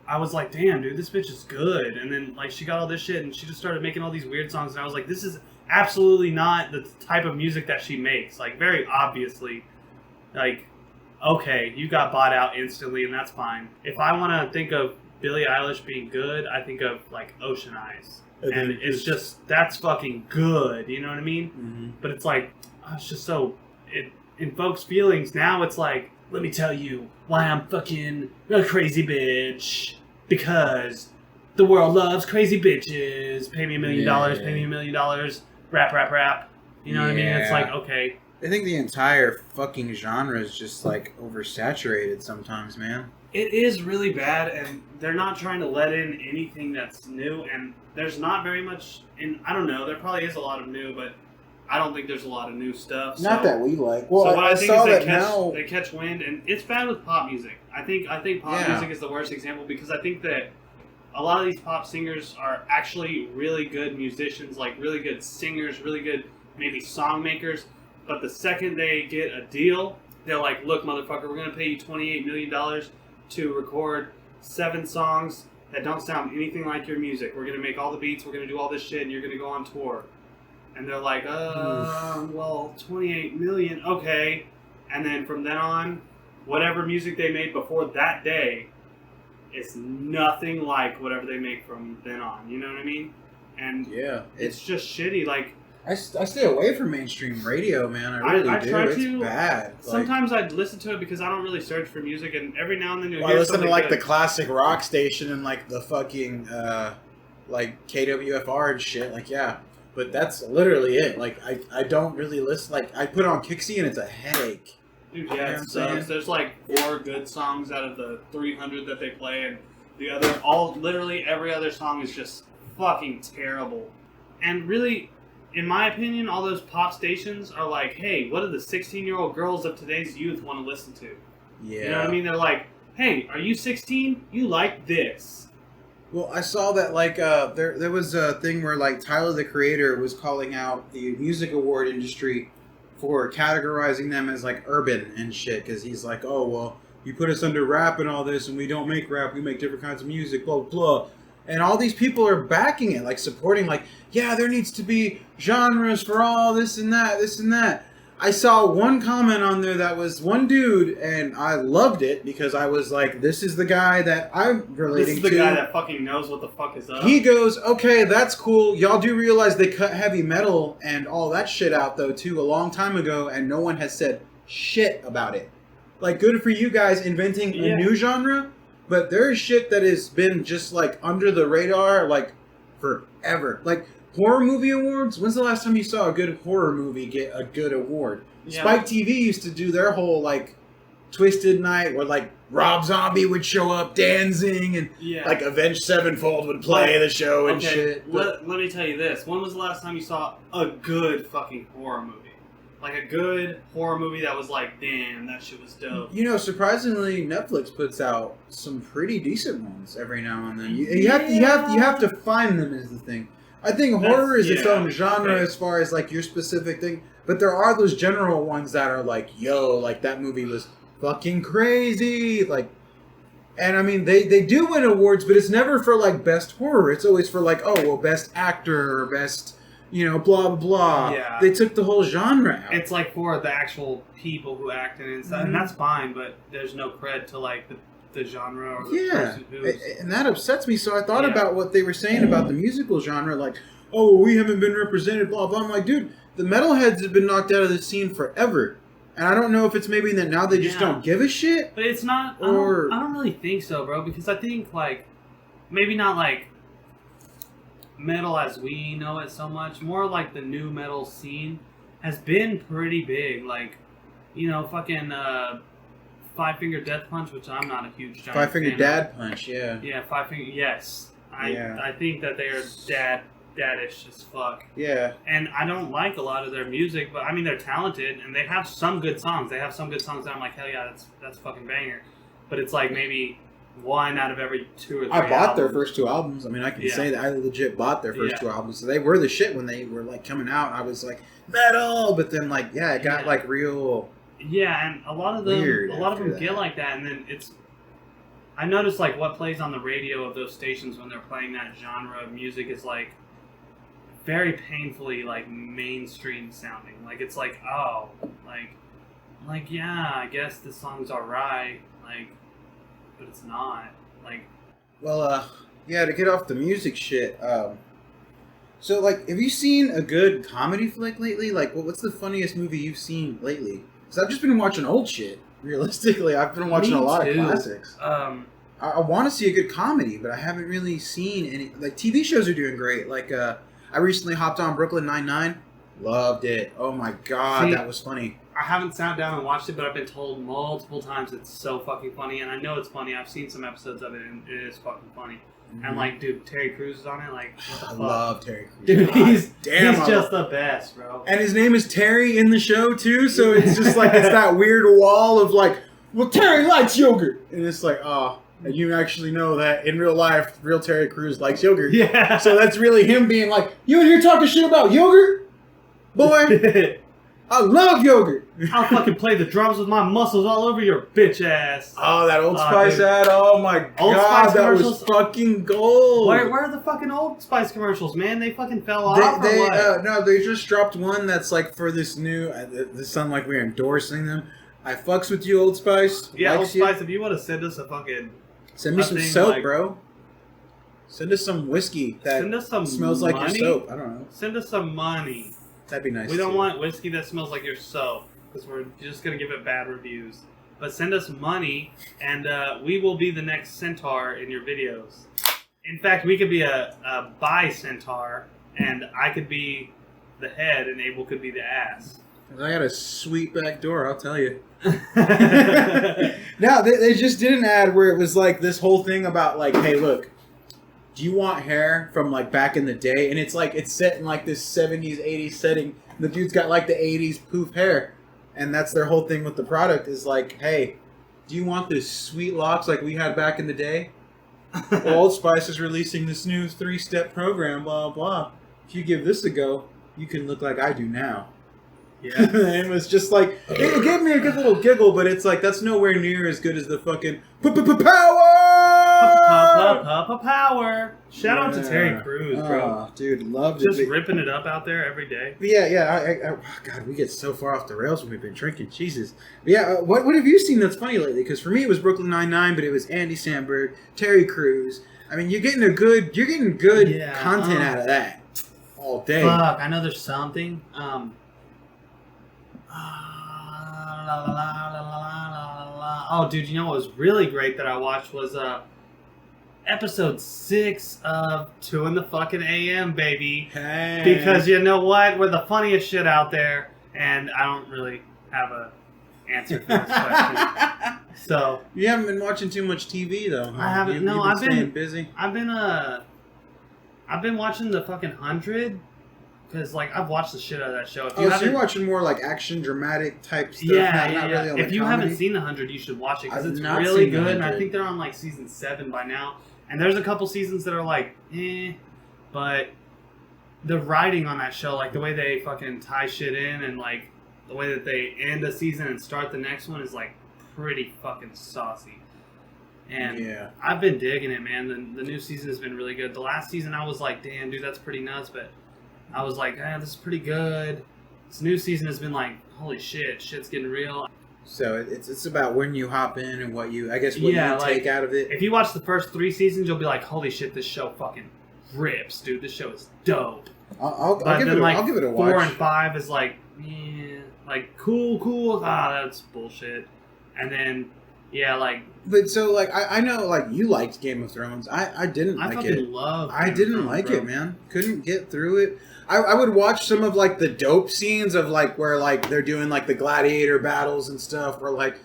I was like, damn, dude, this bitch is good. And then, like, she got all this shit, and she just started making all these weird songs, and I was like, this is absolutely not the type of music that she makes. Like, very obviously, like, okay, you got bought out instantly, and that's fine. If I want to think of Billie Eilish being good, I think of, like, Ocean Eyes. And it's just, that's fucking good, you know what I mean? Mm-hmm. But it's like, it's just so, it invokes feelings. Now it's like, let me tell you why I'm fucking a crazy bitch. Because the world loves crazy bitches. Pay me $1 million, pay me $1 million. Rap, rap, rap. You know what I mean? It's like, okay. I think the entire fucking genre is just, like, oversaturated sometimes, man. It is really bad, and they're not trying to let in anything that's new, and there's not very much, and I don't know, there probably is a lot of new, but I don't think there's a lot of new stuff. Not that we like. Well, so what I think saw is that they catch wind, and it's bad with pop music. I think pop music is the worst example, because I think that a lot of these pop singers are actually really good musicians, like really good singers, really good maybe song makers, but the second they get a deal, they're like, look, motherfucker, we're going to pay you $28 million to record 7 songs that don't sound anything like your music. We're going to make all the beats, we're going to do all this shit, and you're going to go on tour. And they're like, well, 28 million, okay. And then from then on, whatever music they made before that day is nothing like whatever they make from then on. You know what I mean? And it's just shitty. Like, I stay away from mainstream radio, man. I really do. Try it's to, bad. Sometimes I'd listen to it because I don't really search for music, and every now and then you'll I hear listen something to like good. the classic rock station and like the fucking like KWFR and shit. Like but that's literally it. Like I don't really listen. Like I put on Kixie and it's a headache. Dude, yeah, it sucks. There's like 4 good songs out of the 300 that they play, and the other, literally every other song is just fucking terrible. And really, in my opinion, all those pop stations are like, hey, what do the 16-year-old girls of today's youth want to listen to? Yeah. You know what I mean? They're like, hey, are you 16? You like this. Well, I saw that like there was a thing where like Tyler the Creator was calling out the music award industry for categorizing them as like urban and shit, because he's like, oh well, you put us under rap and all this, and we don't make rap, we make different kinds of music, blah blah. And all these people are backing it, like supporting, like, yeah, there needs to be genres for all this and that, this and that. I saw one comment on there that was one dude, and I loved it because I was like, this is the guy that I'm relating to. This is the guy that fucking knows what the fuck is up. He goes, okay, that's cool. Y'all do realize they cut heavy metal and all that shit out, though, too, a long time ago, and no one has said shit about it. Like, good for you guys inventing a new genre, but there's shit that has been just, like, under the radar, like, forever. Like, horror movie awards? When's the last time you saw a good horror movie get a good award? Yeah. Spike TV used to do their whole, like, Twisted Night where, like, Rob Zombie would show up dancing and, like, Avenged Sevenfold would play the show and shit. Let me tell you this. When was the last time you saw a good fucking horror movie? Like a good horror movie that was like, damn, that shit was dope. You know, surprisingly, Netflix puts out some pretty decent ones every now and then. You have to find them is the thing. I think horror is its own genre as far as like your specific thing, but there are those general ones that are like, yo, like that movie was fucking crazy, like. And I mean, they do win awards, but it's never for like best horror. It's always for like, oh well, best actor or best. You know, blah, blah, blah. Yeah. They took the whole genre out. It's like for the actual people who act in it and stuff, and that's fine, but there's no cred to, like, the genre or the person who's... And that upsets me, so I thought about what they were saying about the musical genre, like, oh, we haven't been represented, blah, blah. I'm like, dude, the metalheads have been knocked out of the scene forever. And I don't know if it's maybe that now they just don't give a shit. But it's not... I don't really think so, bro, because I think, like, maybe not, like, metal as we know it so much, more like the new metal scene has been pretty big. Like, you know, fucking Five Finger Death Punch, which I'm not a huge giant Five Finger fan Dad of. Punch, yeah. Yeah, Five Finger, yes. I think that they are daddish as fuck. Yeah. And I don't like a lot of their music, but I mean, they're talented and they have some good songs. They have some good songs that I'm like, hell yeah, that's fucking banger. But it's like maybe one out of every 2 or 3 I bought their first 2 albums. I mean, I can say that I legit bought their first 2 albums. So they were the shit when they were like coming out. I was like, metal, but then like, it got like real. Yeah, and a lot of them get like that, and then I noticed like what plays on the radio of those stations when they're playing that genre of music is like very painfully like mainstream sounding. Like it's like, oh, like yeah, I guess this song's alright, like. But it's not. Like... Well, to get off the music shit, so, like, have you seen a good comedy flick lately? Like, what's the funniest movie you've seen lately? Because I've just been watching old shit, realistically. I've been watching a lot of classics. I want to see a good comedy, but I haven't really seen any... Like, TV shows are doing great. Like, I recently hopped on Brooklyn Nine-Nine. Loved it. Oh, my God, that was funny. I haven't sat down and watched it, but I've been told multiple times it's so fucking funny, and I know it's funny. I've seen some episodes of it, and it is fucking funny. Mm-hmm. And like, dude, Terry Crews is on it. Like, what the fuck? I love Terry Crews. Dude, he's just the best, bro. And his name is Terry in the show too, so it's just like it's that weird wall of like, well, Terry likes yogurt, and it's like, oh, and you actually know that in real life, real Terry Crews likes yogurt. Yeah. So that's really him being like, you in here talking shit about yogurt, boy. I love yogurt. I'll fucking play the drums with my muscles all over your bitch ass. Oh, that Old Spice ad. Oh my God, that was fucking gold. Where are the fucking Old Spice commercials, man? They fucking fell off. No, they just dropped one that's like for this new. This sound like we're endorsing them. I fucks with you, Old Spice. Yeah, Old Spice. If you want to send us a fucking, send me some soap, bro. Send us some whiskey that smells like your soap. I don't know. Send us some money. That'd be nice. We don't want whiskey that smells like your soap, because we're just going to give it bad reviews. But send us money, and we will be the next centaur in your videos. In fact, we could be a bi-centaur, and I could be the head, and Abel could be the ass. I got a sweet back door, I'll tell you. No, they just did an ad where it was like this whole thing about like, hey, look. Do you want hair from like back in the day? And it's like it's set in like this 70s, 80s setting. The dude's got like the 80s poof hair. And that's their whole thing with the product is like, hey, do you want this sweet locks like we had back in the day? Well, Old Spice is releasing this new 3-step program, blah, blah. If you give this a go, you can look like I do now. Yeah. And it was just like, it gave me a good little giggle, but it's like, that's nowhere near as good as the fucking power! Shout out to Terry Crews, bro. Oh, dude, loved it. Just ripping it up out there every day. Yeah. God, we get so far off the rails when we've been drinking. Jesus. But yeah, what have you seen that's funny lately? Because for me, it was Brooklyn Nine-Nine, but it was Andy Samberg, Terry Crews. I mean, you're getting good content out of that all day. Fuck, I know there's something. Oh, dude, you know what was really great that I watched was episode 6 of 2intheAM, baby. Hey. Because you know what? We're the funniest shit out there, and I don't really have a answer for this question. So you haven't been watching too much TV though. Huh? I haven't. I've been staying busy. I've been watching the fucking 100. because like I've watched the shit out of that show. If so you're watching more like action, dramatic type stuff. Yeah, not really on if the you comedy. haven't seen The 100, you should watch it because it's not really seen The good. And I 100. think they're on like season 7 by now. And there's a couple seasons that are like, but the writing on that show, like the way they fucking tie shit in, and like the way that they end a season and start the next one is like pretty fucking saucy. And I've been digging it, man. The new season has been really good. The last season I was like, damn, dude, that's pretty nuts. But I was like, this is pretty good. This new season has been like, holy shit, shit's getting real. So it's about when you hop in and what you take out of it. If you watch the first 3 seasons, you'll be like, holy shit, this show fucking rips, dude. This show is dope. I'll give it a watch. 4 and 5 is like, like cool. That's bullshit. And then, But so like I know like you liked Game of Thrones. I didn't like it. I didn't like it, man. Couldn't get through it. I would watch some of like the dope scenes of like where like they're doing like the gladiator battles and stuff where like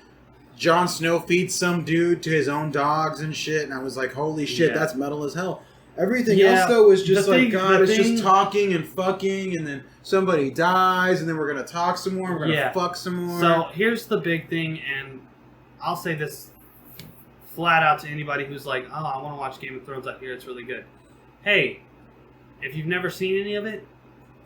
Jon Snow feeds some dude to his own dogs and shit, and I was like, holy shit, that's metal as hell. Everything else though was just just talking and fucking, and then somebody dies, and then we're gonna talk some more, we're gonna fuck some more. So here's the big thing, and I'll say this flat out to anybody who's like, oh, I want to watch Game of Thrones, I hear it's really good. Hey, if you've never seen any of it,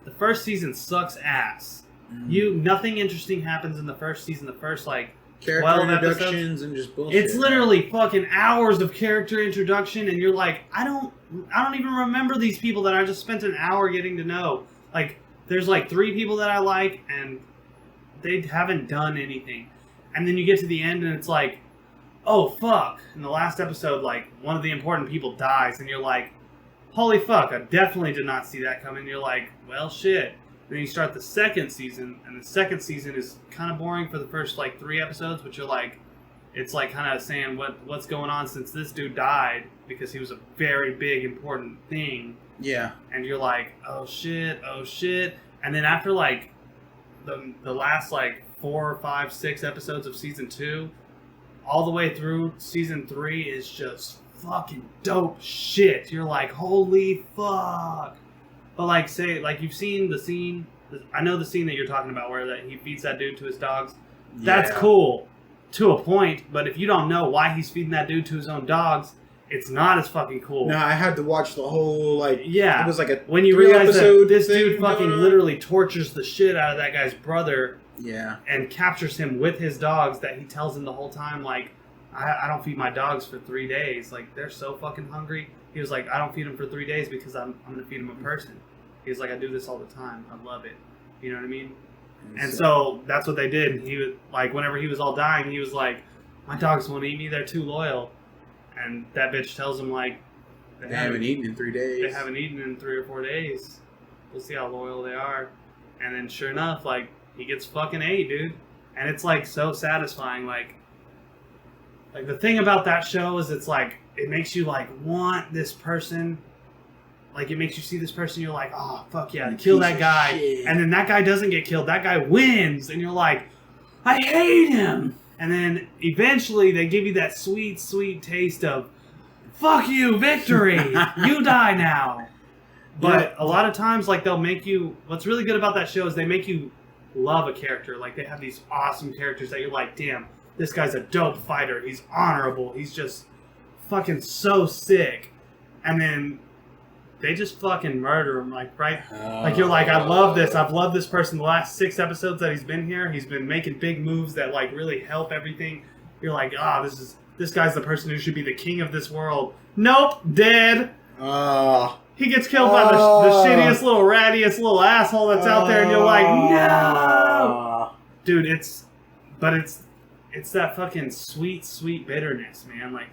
the first season sucks ass. Nothing interesting happens in the first season. The first like character introductions and just bullshit. It's literally fucking hours of character introduction, and you're like, I don't even remember these people that I just spent an hour getting to know. Like, there's like 3 people that I like, and they haven't done anything. And then you get to the end, and it's like, oh fuck! In the last episode, like one of the important people dies, and you're like, holy fuck! I definitely did not see that coming. You're like, well, shit. Then you start the second season, and the second season is kind of boring for the first like 3 episodes, but you're like, it's like kind of saying what's going on since this dude died because he was a very big important thing. Yeah. And you're like, oh shit, and then after like the last like 4, 5, 6 episodes of season 2, all the way through season 3 is just fucking dope shit. You're like, holy fuck. But like, say, like you've seen the scene, I know the scene that you're talking about where that he feeds that dude to his dogs. That's cool to a point, but if you don't know why he's feeding that dude to his own dogs, it's not as fucking cool. No, I had to watch the whole, like, it was like a when you realize that this dude fucking literally tortures the shit out of that guy's brother. Yeah. And captures him with his dogs that he tells him the whole time, like, I don't feed my dogs for 3 days. Like, they're so fucking hungry. He was like, I don't feed them for 3 days because I'm going to feed them a person. He was like, I do this all the time. I love it. You know what I mean? And so that's what they did. He was like, whenever he was all dying, he was like, my dogs won't eat me. They're too loyal. And that bitch tells him, like, they haven't eaten in 3 days. They haven't eaten in 3 or 4 days. We'll see how loyal they are. And then sure enough, like, he gets fucking ate, dude. And it's like so satisfying. Like the thing about that show is it's like, it makes you like want this person. Like, it makes you see this person, you're like, oh, fuck yeah, kill that guy. And then that guy doesn't get killed. That guy wins. And you're like, I hate him. And then eventually they give you that sweet, sweet taste of, fuck you, victory. You die now. But a lot of times, like, they'll make you, what's really good about that show is they make you love a character. Like, they have these awesome characters that you're like, damn, this guy's a dope fighter. He's honorable. He's just fucking so sick. And then they just fucking murder him, like, right? Like, you're like, I love this. I've loved this person the last 6 episodes that he's been here. He's been making big moves that, like, really help everything. You're like, this guy's the person who should be the king of this world. Nope, dead. He gets killed by the shittiest little rattiest little asshole that's out there, and you're like, no! Dude, it's that fucking sweet, sweet bitterness, man. Like,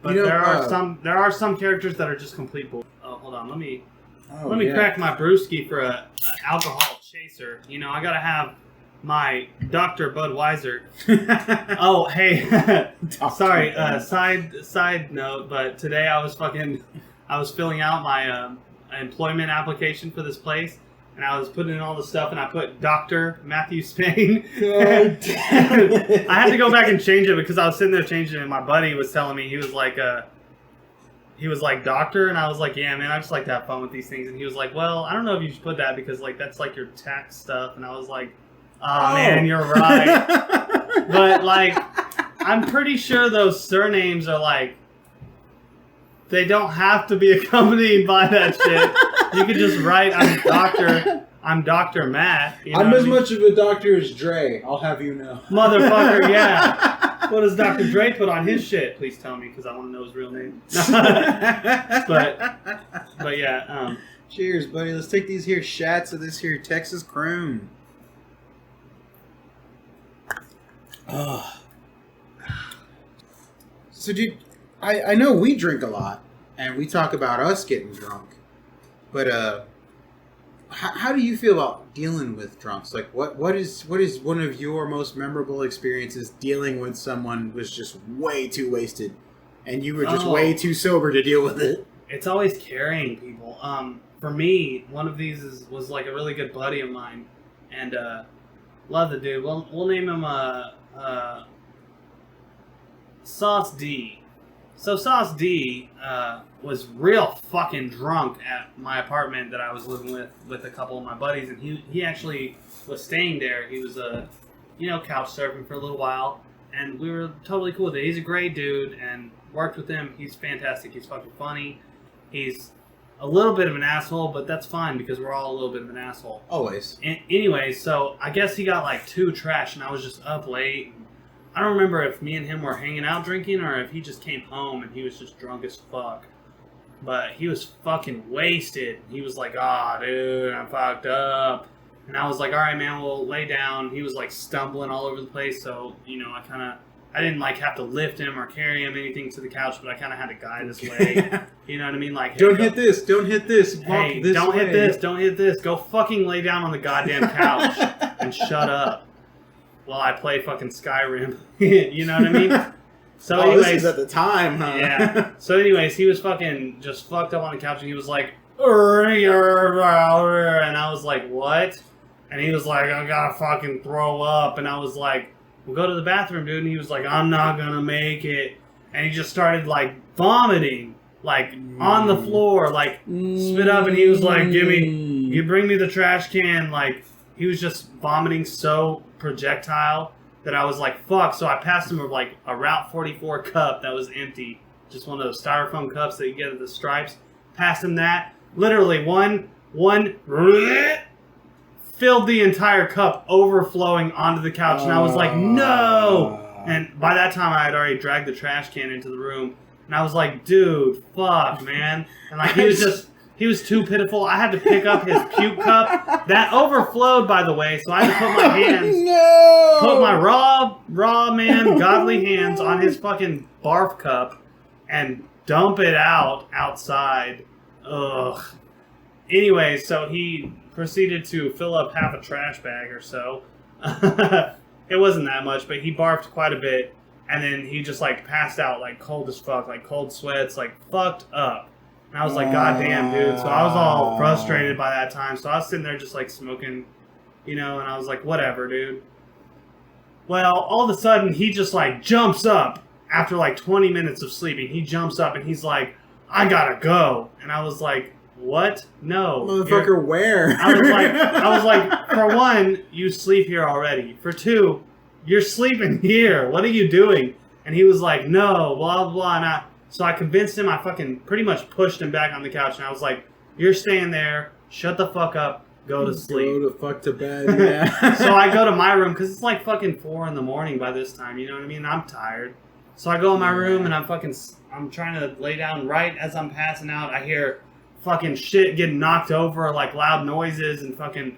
But there are some characters that are just complete bull. Oh, hold on. Let me crack my brewski for a alcohol chaser. You know, I gotta have my Dr. Budweiser. Oh, hey, sorry. Side note, but today I was filling out my employment application for this place. And I was putting in all the stuff, and I put Dr. Matthew Spain. I had to go back and change it because I was sitting there changing it, and my buddy was telling me, he was like, he was like, doctor? And I was like, yeah, man, I just like to have fun with these things. And he was like, well, I don't know if you should put that because, like, that's, like, your tax stuff. And I was like, oh, man, you're right. But, like, I'm pretty sure those surnames are, like, they don't have to be accompanied by that shit. You could just write, I'm Dr. Matt. You know I'm as I mean? much of a doctor as Dre, I'll have you know. Motherfucker, yeah. What does Dr. Dre put on his shit? Please tell me, because I want to know his real name. but yeah. Cheers, buddy. Let's take these here shots of this here Texas chrome. Oh. So, dude, I know we drink a lot, and we talk about us getting drunk, but how do you feel about dealing with drunks? Like, what is one of your most memorable experiences dealing with someone who was just way too wasted, and you were just way too sober to deal with it? It's always carrying people. For me, one of these was like a really good buddy of mine, and love the dude. We'll name him Sauce D. So Sauce D was real fucking drunk at my apartment that I was living with a couple of my buddies, and he actually was staying there. He was couch surfing for a little while, and we were totally cool with it. He's a great dude, and worked with him. He's fantastic. He's fucking funny. He's a little bit of an asshole, but that's fine because we're all a little bit of an asshole. Always. Anyway, so I guess he got like too trashed, and I was just up late. I don't remember if me and him were hanging out drinking or if he just came home and he was just drunk as fuck. But he was fucking wasted. He was like, dude, I'm fucked up. And I was like, all right, man, we'll lay down. He was like stumbling all over the place. So, I didn't like have to lift him or carry him anything to the couch, but I kind of had to guide his way. You know what I mean? Like, don't hit this. Don't hit this. Hey, don't hit this. Don't hit this. Go fucking lay down on the goddamn couch and shut up. While I play fucking Skyrim. You know what I mean? So anyways, this is at the time, huh? Yeah. So anyways, he was fucking just fucked up on the couch, and he was like, and I was like, what? And he was like, I gotta fucking throw up. And I was like, well, go to the bathroom, dude. And he was like, I'm not gonna make it. And he just started like vomiting, like on the floor, like spit up. And he was like, you bring me the trash can. Like, he was just vomiting so projectile that I was like, fuck. So I passed him like a Route 44 cup that was empty. Just one of those styrofoam cups that you get at the Stripes. Passed him that. Literally one filled the entire cup, overflowing onto the couch. And I was like, no! And by that time I had already dragged the trash can into the room. And I was like, dude, fuck, man. And like he was too pitiful. I had to pick up his puke cup. That overflowed, by the way, so I had to put my hands, put my raw man, godly hands on his fucking barf cup and dump it outside. Ugh. Anyway, so he proceeded to fill up half a trash bag or so. It wasn't that much, but he barfed quite a bit. And then he just like passed out like cold as fuck, like cold sweats, like fucked up. And I was like, God damn, dude. So I was all frustrated by that time. So I was sitting there just like smoking, and I was like, whatever, dude. Well, all of a sudden, he just like jumps up after like 20 minutes of sleeping. He jumps up and he's like, I gotta go. And I was like, what? No. Motherfucker, where? I was like, for one, you sleep here already. For two, you're sleeping here. What are you doing? And he was like, no, blah, blah, blah. So I convinced him, I fucking pretty much pushed him back on the couch, and I was like, you're staying there, shut the fuck up, go to sleep. Go the fuck to bed, yeah. So I go to my room, because it's like fucking 4 in the morning by this time, you know what I mean? I'm tired. So I go in my room, and I'm trying to lay down. Right as I'm passing out, I hear fucking shit getting knocked over, like loud noises, and fucking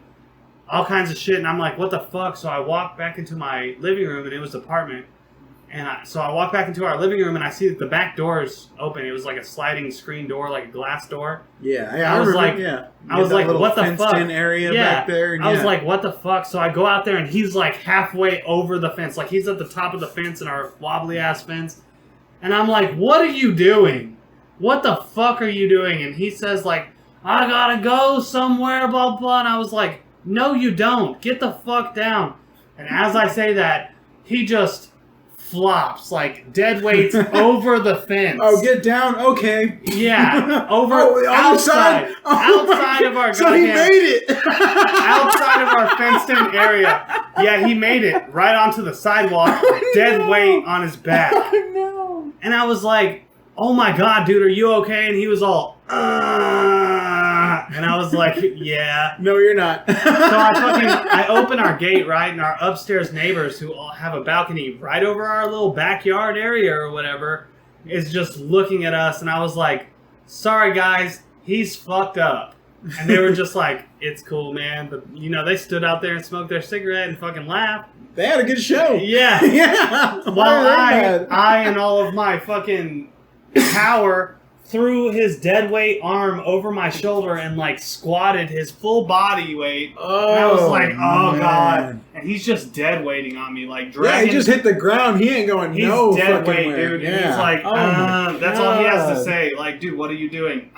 all kinds of shit, and I'm like, what the fuck? So I walk back into my living room, and it was the apartment. So I walk back into our living room, and I see that the back door is open. It was like a sliding screen door, like a glass door. Yeah, I was like, what the fuck? Area back there. And I was like, what the fuck? So I go out there, and he's like halfway over the fence. Like, he's at the top of the fence in our wobbly-ass fence. And I'm like, what are you doing? What the fuck are you doing? And he says, like, I gotta go somewhere, blah, blah. And I was like, no, you don't. Get the fuck down. And as I say that, he just flops, like dead weights over the fence. Oh, get down. Okay. Yeah, over outside of our so he made it outside of our fenced-in area. Yeah, he made it right onto the sidewalk, dead weight on his back. Oh, no. And I was like, "Oh my god, dude, are you okay?" And he was all, and I was like, "Yeah." No, you're not. So I open our gate, right, and our upstairs neighbors who all have a balcony right over our little backyard area or whatever is just looking at us, and I was like, "Sorry guys, he's fucked up." And they were just like, "It's cool, man." But they stood out there and smoked their cigarette and fucking laughed. They had a good show. Yeah. Yeah. While I and all of my fucking power threw his dead weight arm over my shoulder and like squatted his full body weight. Oh, and I was like, "Oh man. god!" And he's just dead weighting on me, like dragging. Yeah, he just hit the ground. He ain't going He's no dead fucking weight, way. dude. Yeah. And he's like, that's all he has to say. Like, dude, what are you doing?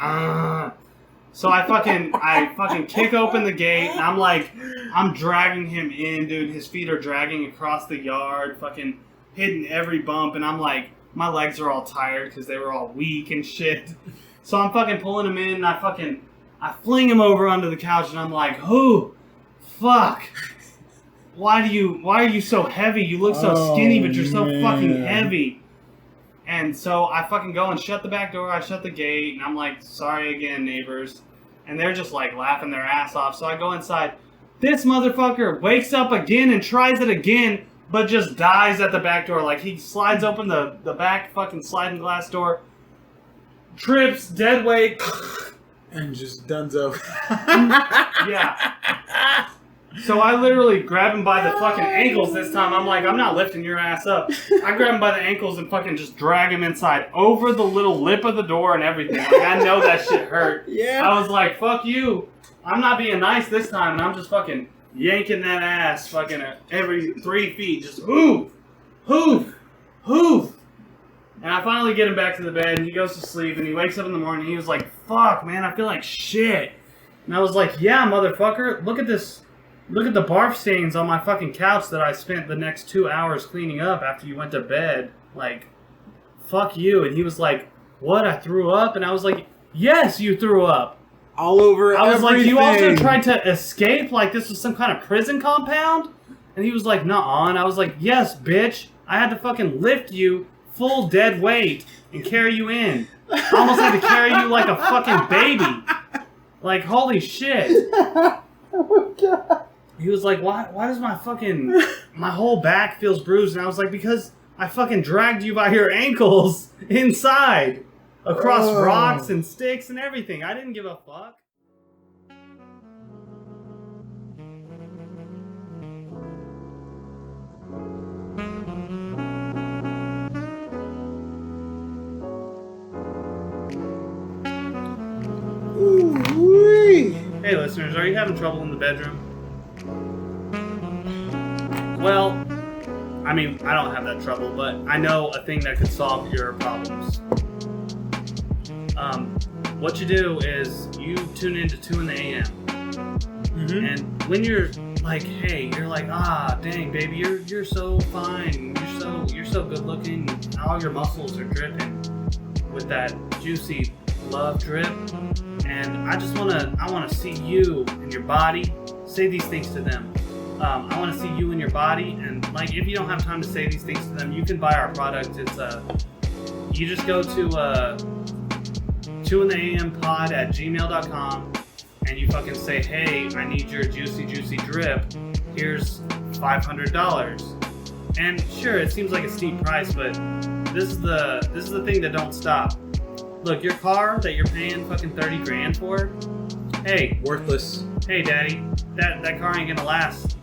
So I fucking kick open the gate, and I'm dragging him in, dude. His feet are dragging across the yard, fucking hitting every bump, and I'm like, my legs are all tired because they were all weak and shit. So I'm fucking pulling him in, and I fling him over onto the couch, and I'm like, fuck. Why are you so heavy? You look so skinny, but you're so fucking heavy. And so I fucking go and shut the back door, I shut the gate, and I'm like, "Sorry again, neighbors." And they're just like laughing their ass off. So I go inside. This motherfucker wakes up again and tries it again, but just dies at the back door. Like, he slides open the back fucking sliding glass door, trips, dead weight, and just dunzo. Yeah. So I literally grab him by the fucking ankles this time. I'm like, "I'm not lifting your ass up." I grab him by the ankles and fucking just drag him inside over the little lip of the door and everything. Like, I know that shit hurt. Yeah. I was like, "Fuck you. I'm not being nice this time." And I'm just fucking yanking that ass fucking every 3 feet. Just hoof, hoof, hoof. And I finally get him back to the bed, and he goes to sleep, and he wakes up in the morning, and he was like, "Fuck, man, I feel like shit." And I was like, "Yeah, motherfucker, look at this. Look at the barf stains on my fucking couch that I spent the next 2 hours cleaning up after you went to bed. Like, fuck you." And he was like, "What, I threw up?" And I was like, "Yes, you threw up." All over I was everything. like, "You also tried to escape like this was some kind of prison compound?" And he was like, "Nuh-uh." And I was like, "Yes, bitch. I had to fucking lift you full dead weight and carry you in. I almost had to carry you like a fucking baby. Like, holy shit." Oh, God. He was like, why does my whole back feels bruised? And I was like, "Because I fucking dragged you by your ankles inside, across rocks and sticks and everything. I didn't give a fuck." Ooh-wee. Hey listeners, are you having trouble in the bedroom? Well, I mean, I don't have that trouble, but I know a thing that could solve your problems. What you do is you tune into 2intheAM. Mm-hmm. And when you're like, hey, you're like, dang, baby, you're so fine, you're so good looking, all your muscles are dripping with that juicy love drip, and I wanna see you and your body. Say these things to them. I want to see you in your body, and like, if you don't have time to say these things to them, you can buy our product. It's you just go to 2intheAMpod@gmail.com, and you fucking say, "Hey, I need your juicy drip. Here's $500." And sure, it seems like a steep price, but this is the thing that don't stop. Look, your car that you're paying fucking $30 grand for, hey, Worthless. hey, daddy, that car ain't gonna last.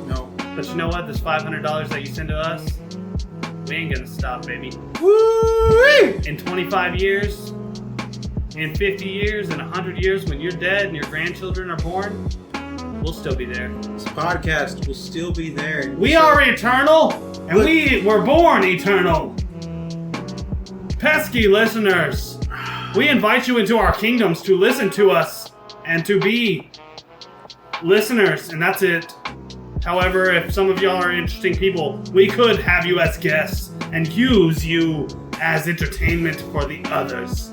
No. But you know what? This $500 that you send to us, we ain't gonna stop, baby. Woo! In 25 years, in 50 years, in 100 years, when you're dead and your grandchildren are born, we'll still be there. This podcast will still be there. We are eternal, and we were born eternal. Pesky listeners, we invite you into our kingdoms to listen to us and to be listeners, and that's it. However, if some of y'all are interesting people, we could have you as guests. and use you as entertainment for the others.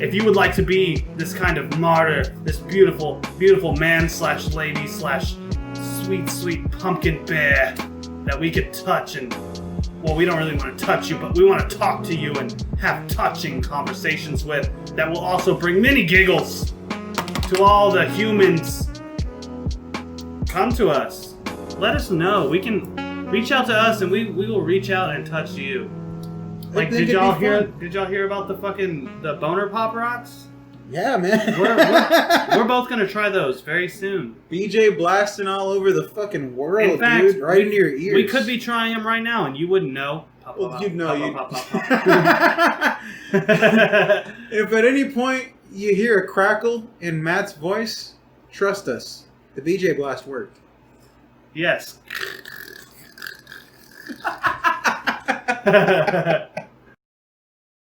If you would like to be this kind of martyr, this beautiful, beautiful man/lady/ sweet, sweet pumpkin bear that we could touch and, well, we don't really want to touch you, but we want to talk to you and have touching conversations with that will also bring many giggles to all the humans. Come to us. Let us know. We can reach out to us and we will reach out and touch you. Like, did y'all hear about the boner pop rocks? Yeah, man. We're both gonna try those very soon. BJ blasting all over the fucking world, In fact, dude. Right into your ears. We could be trying them right now, and you wouldn't know. Well, you'd know. Pop, pop, pop, pop. If at any point you hear a crackle in Matt's voice, trust us. The BJ blast worked. Yes.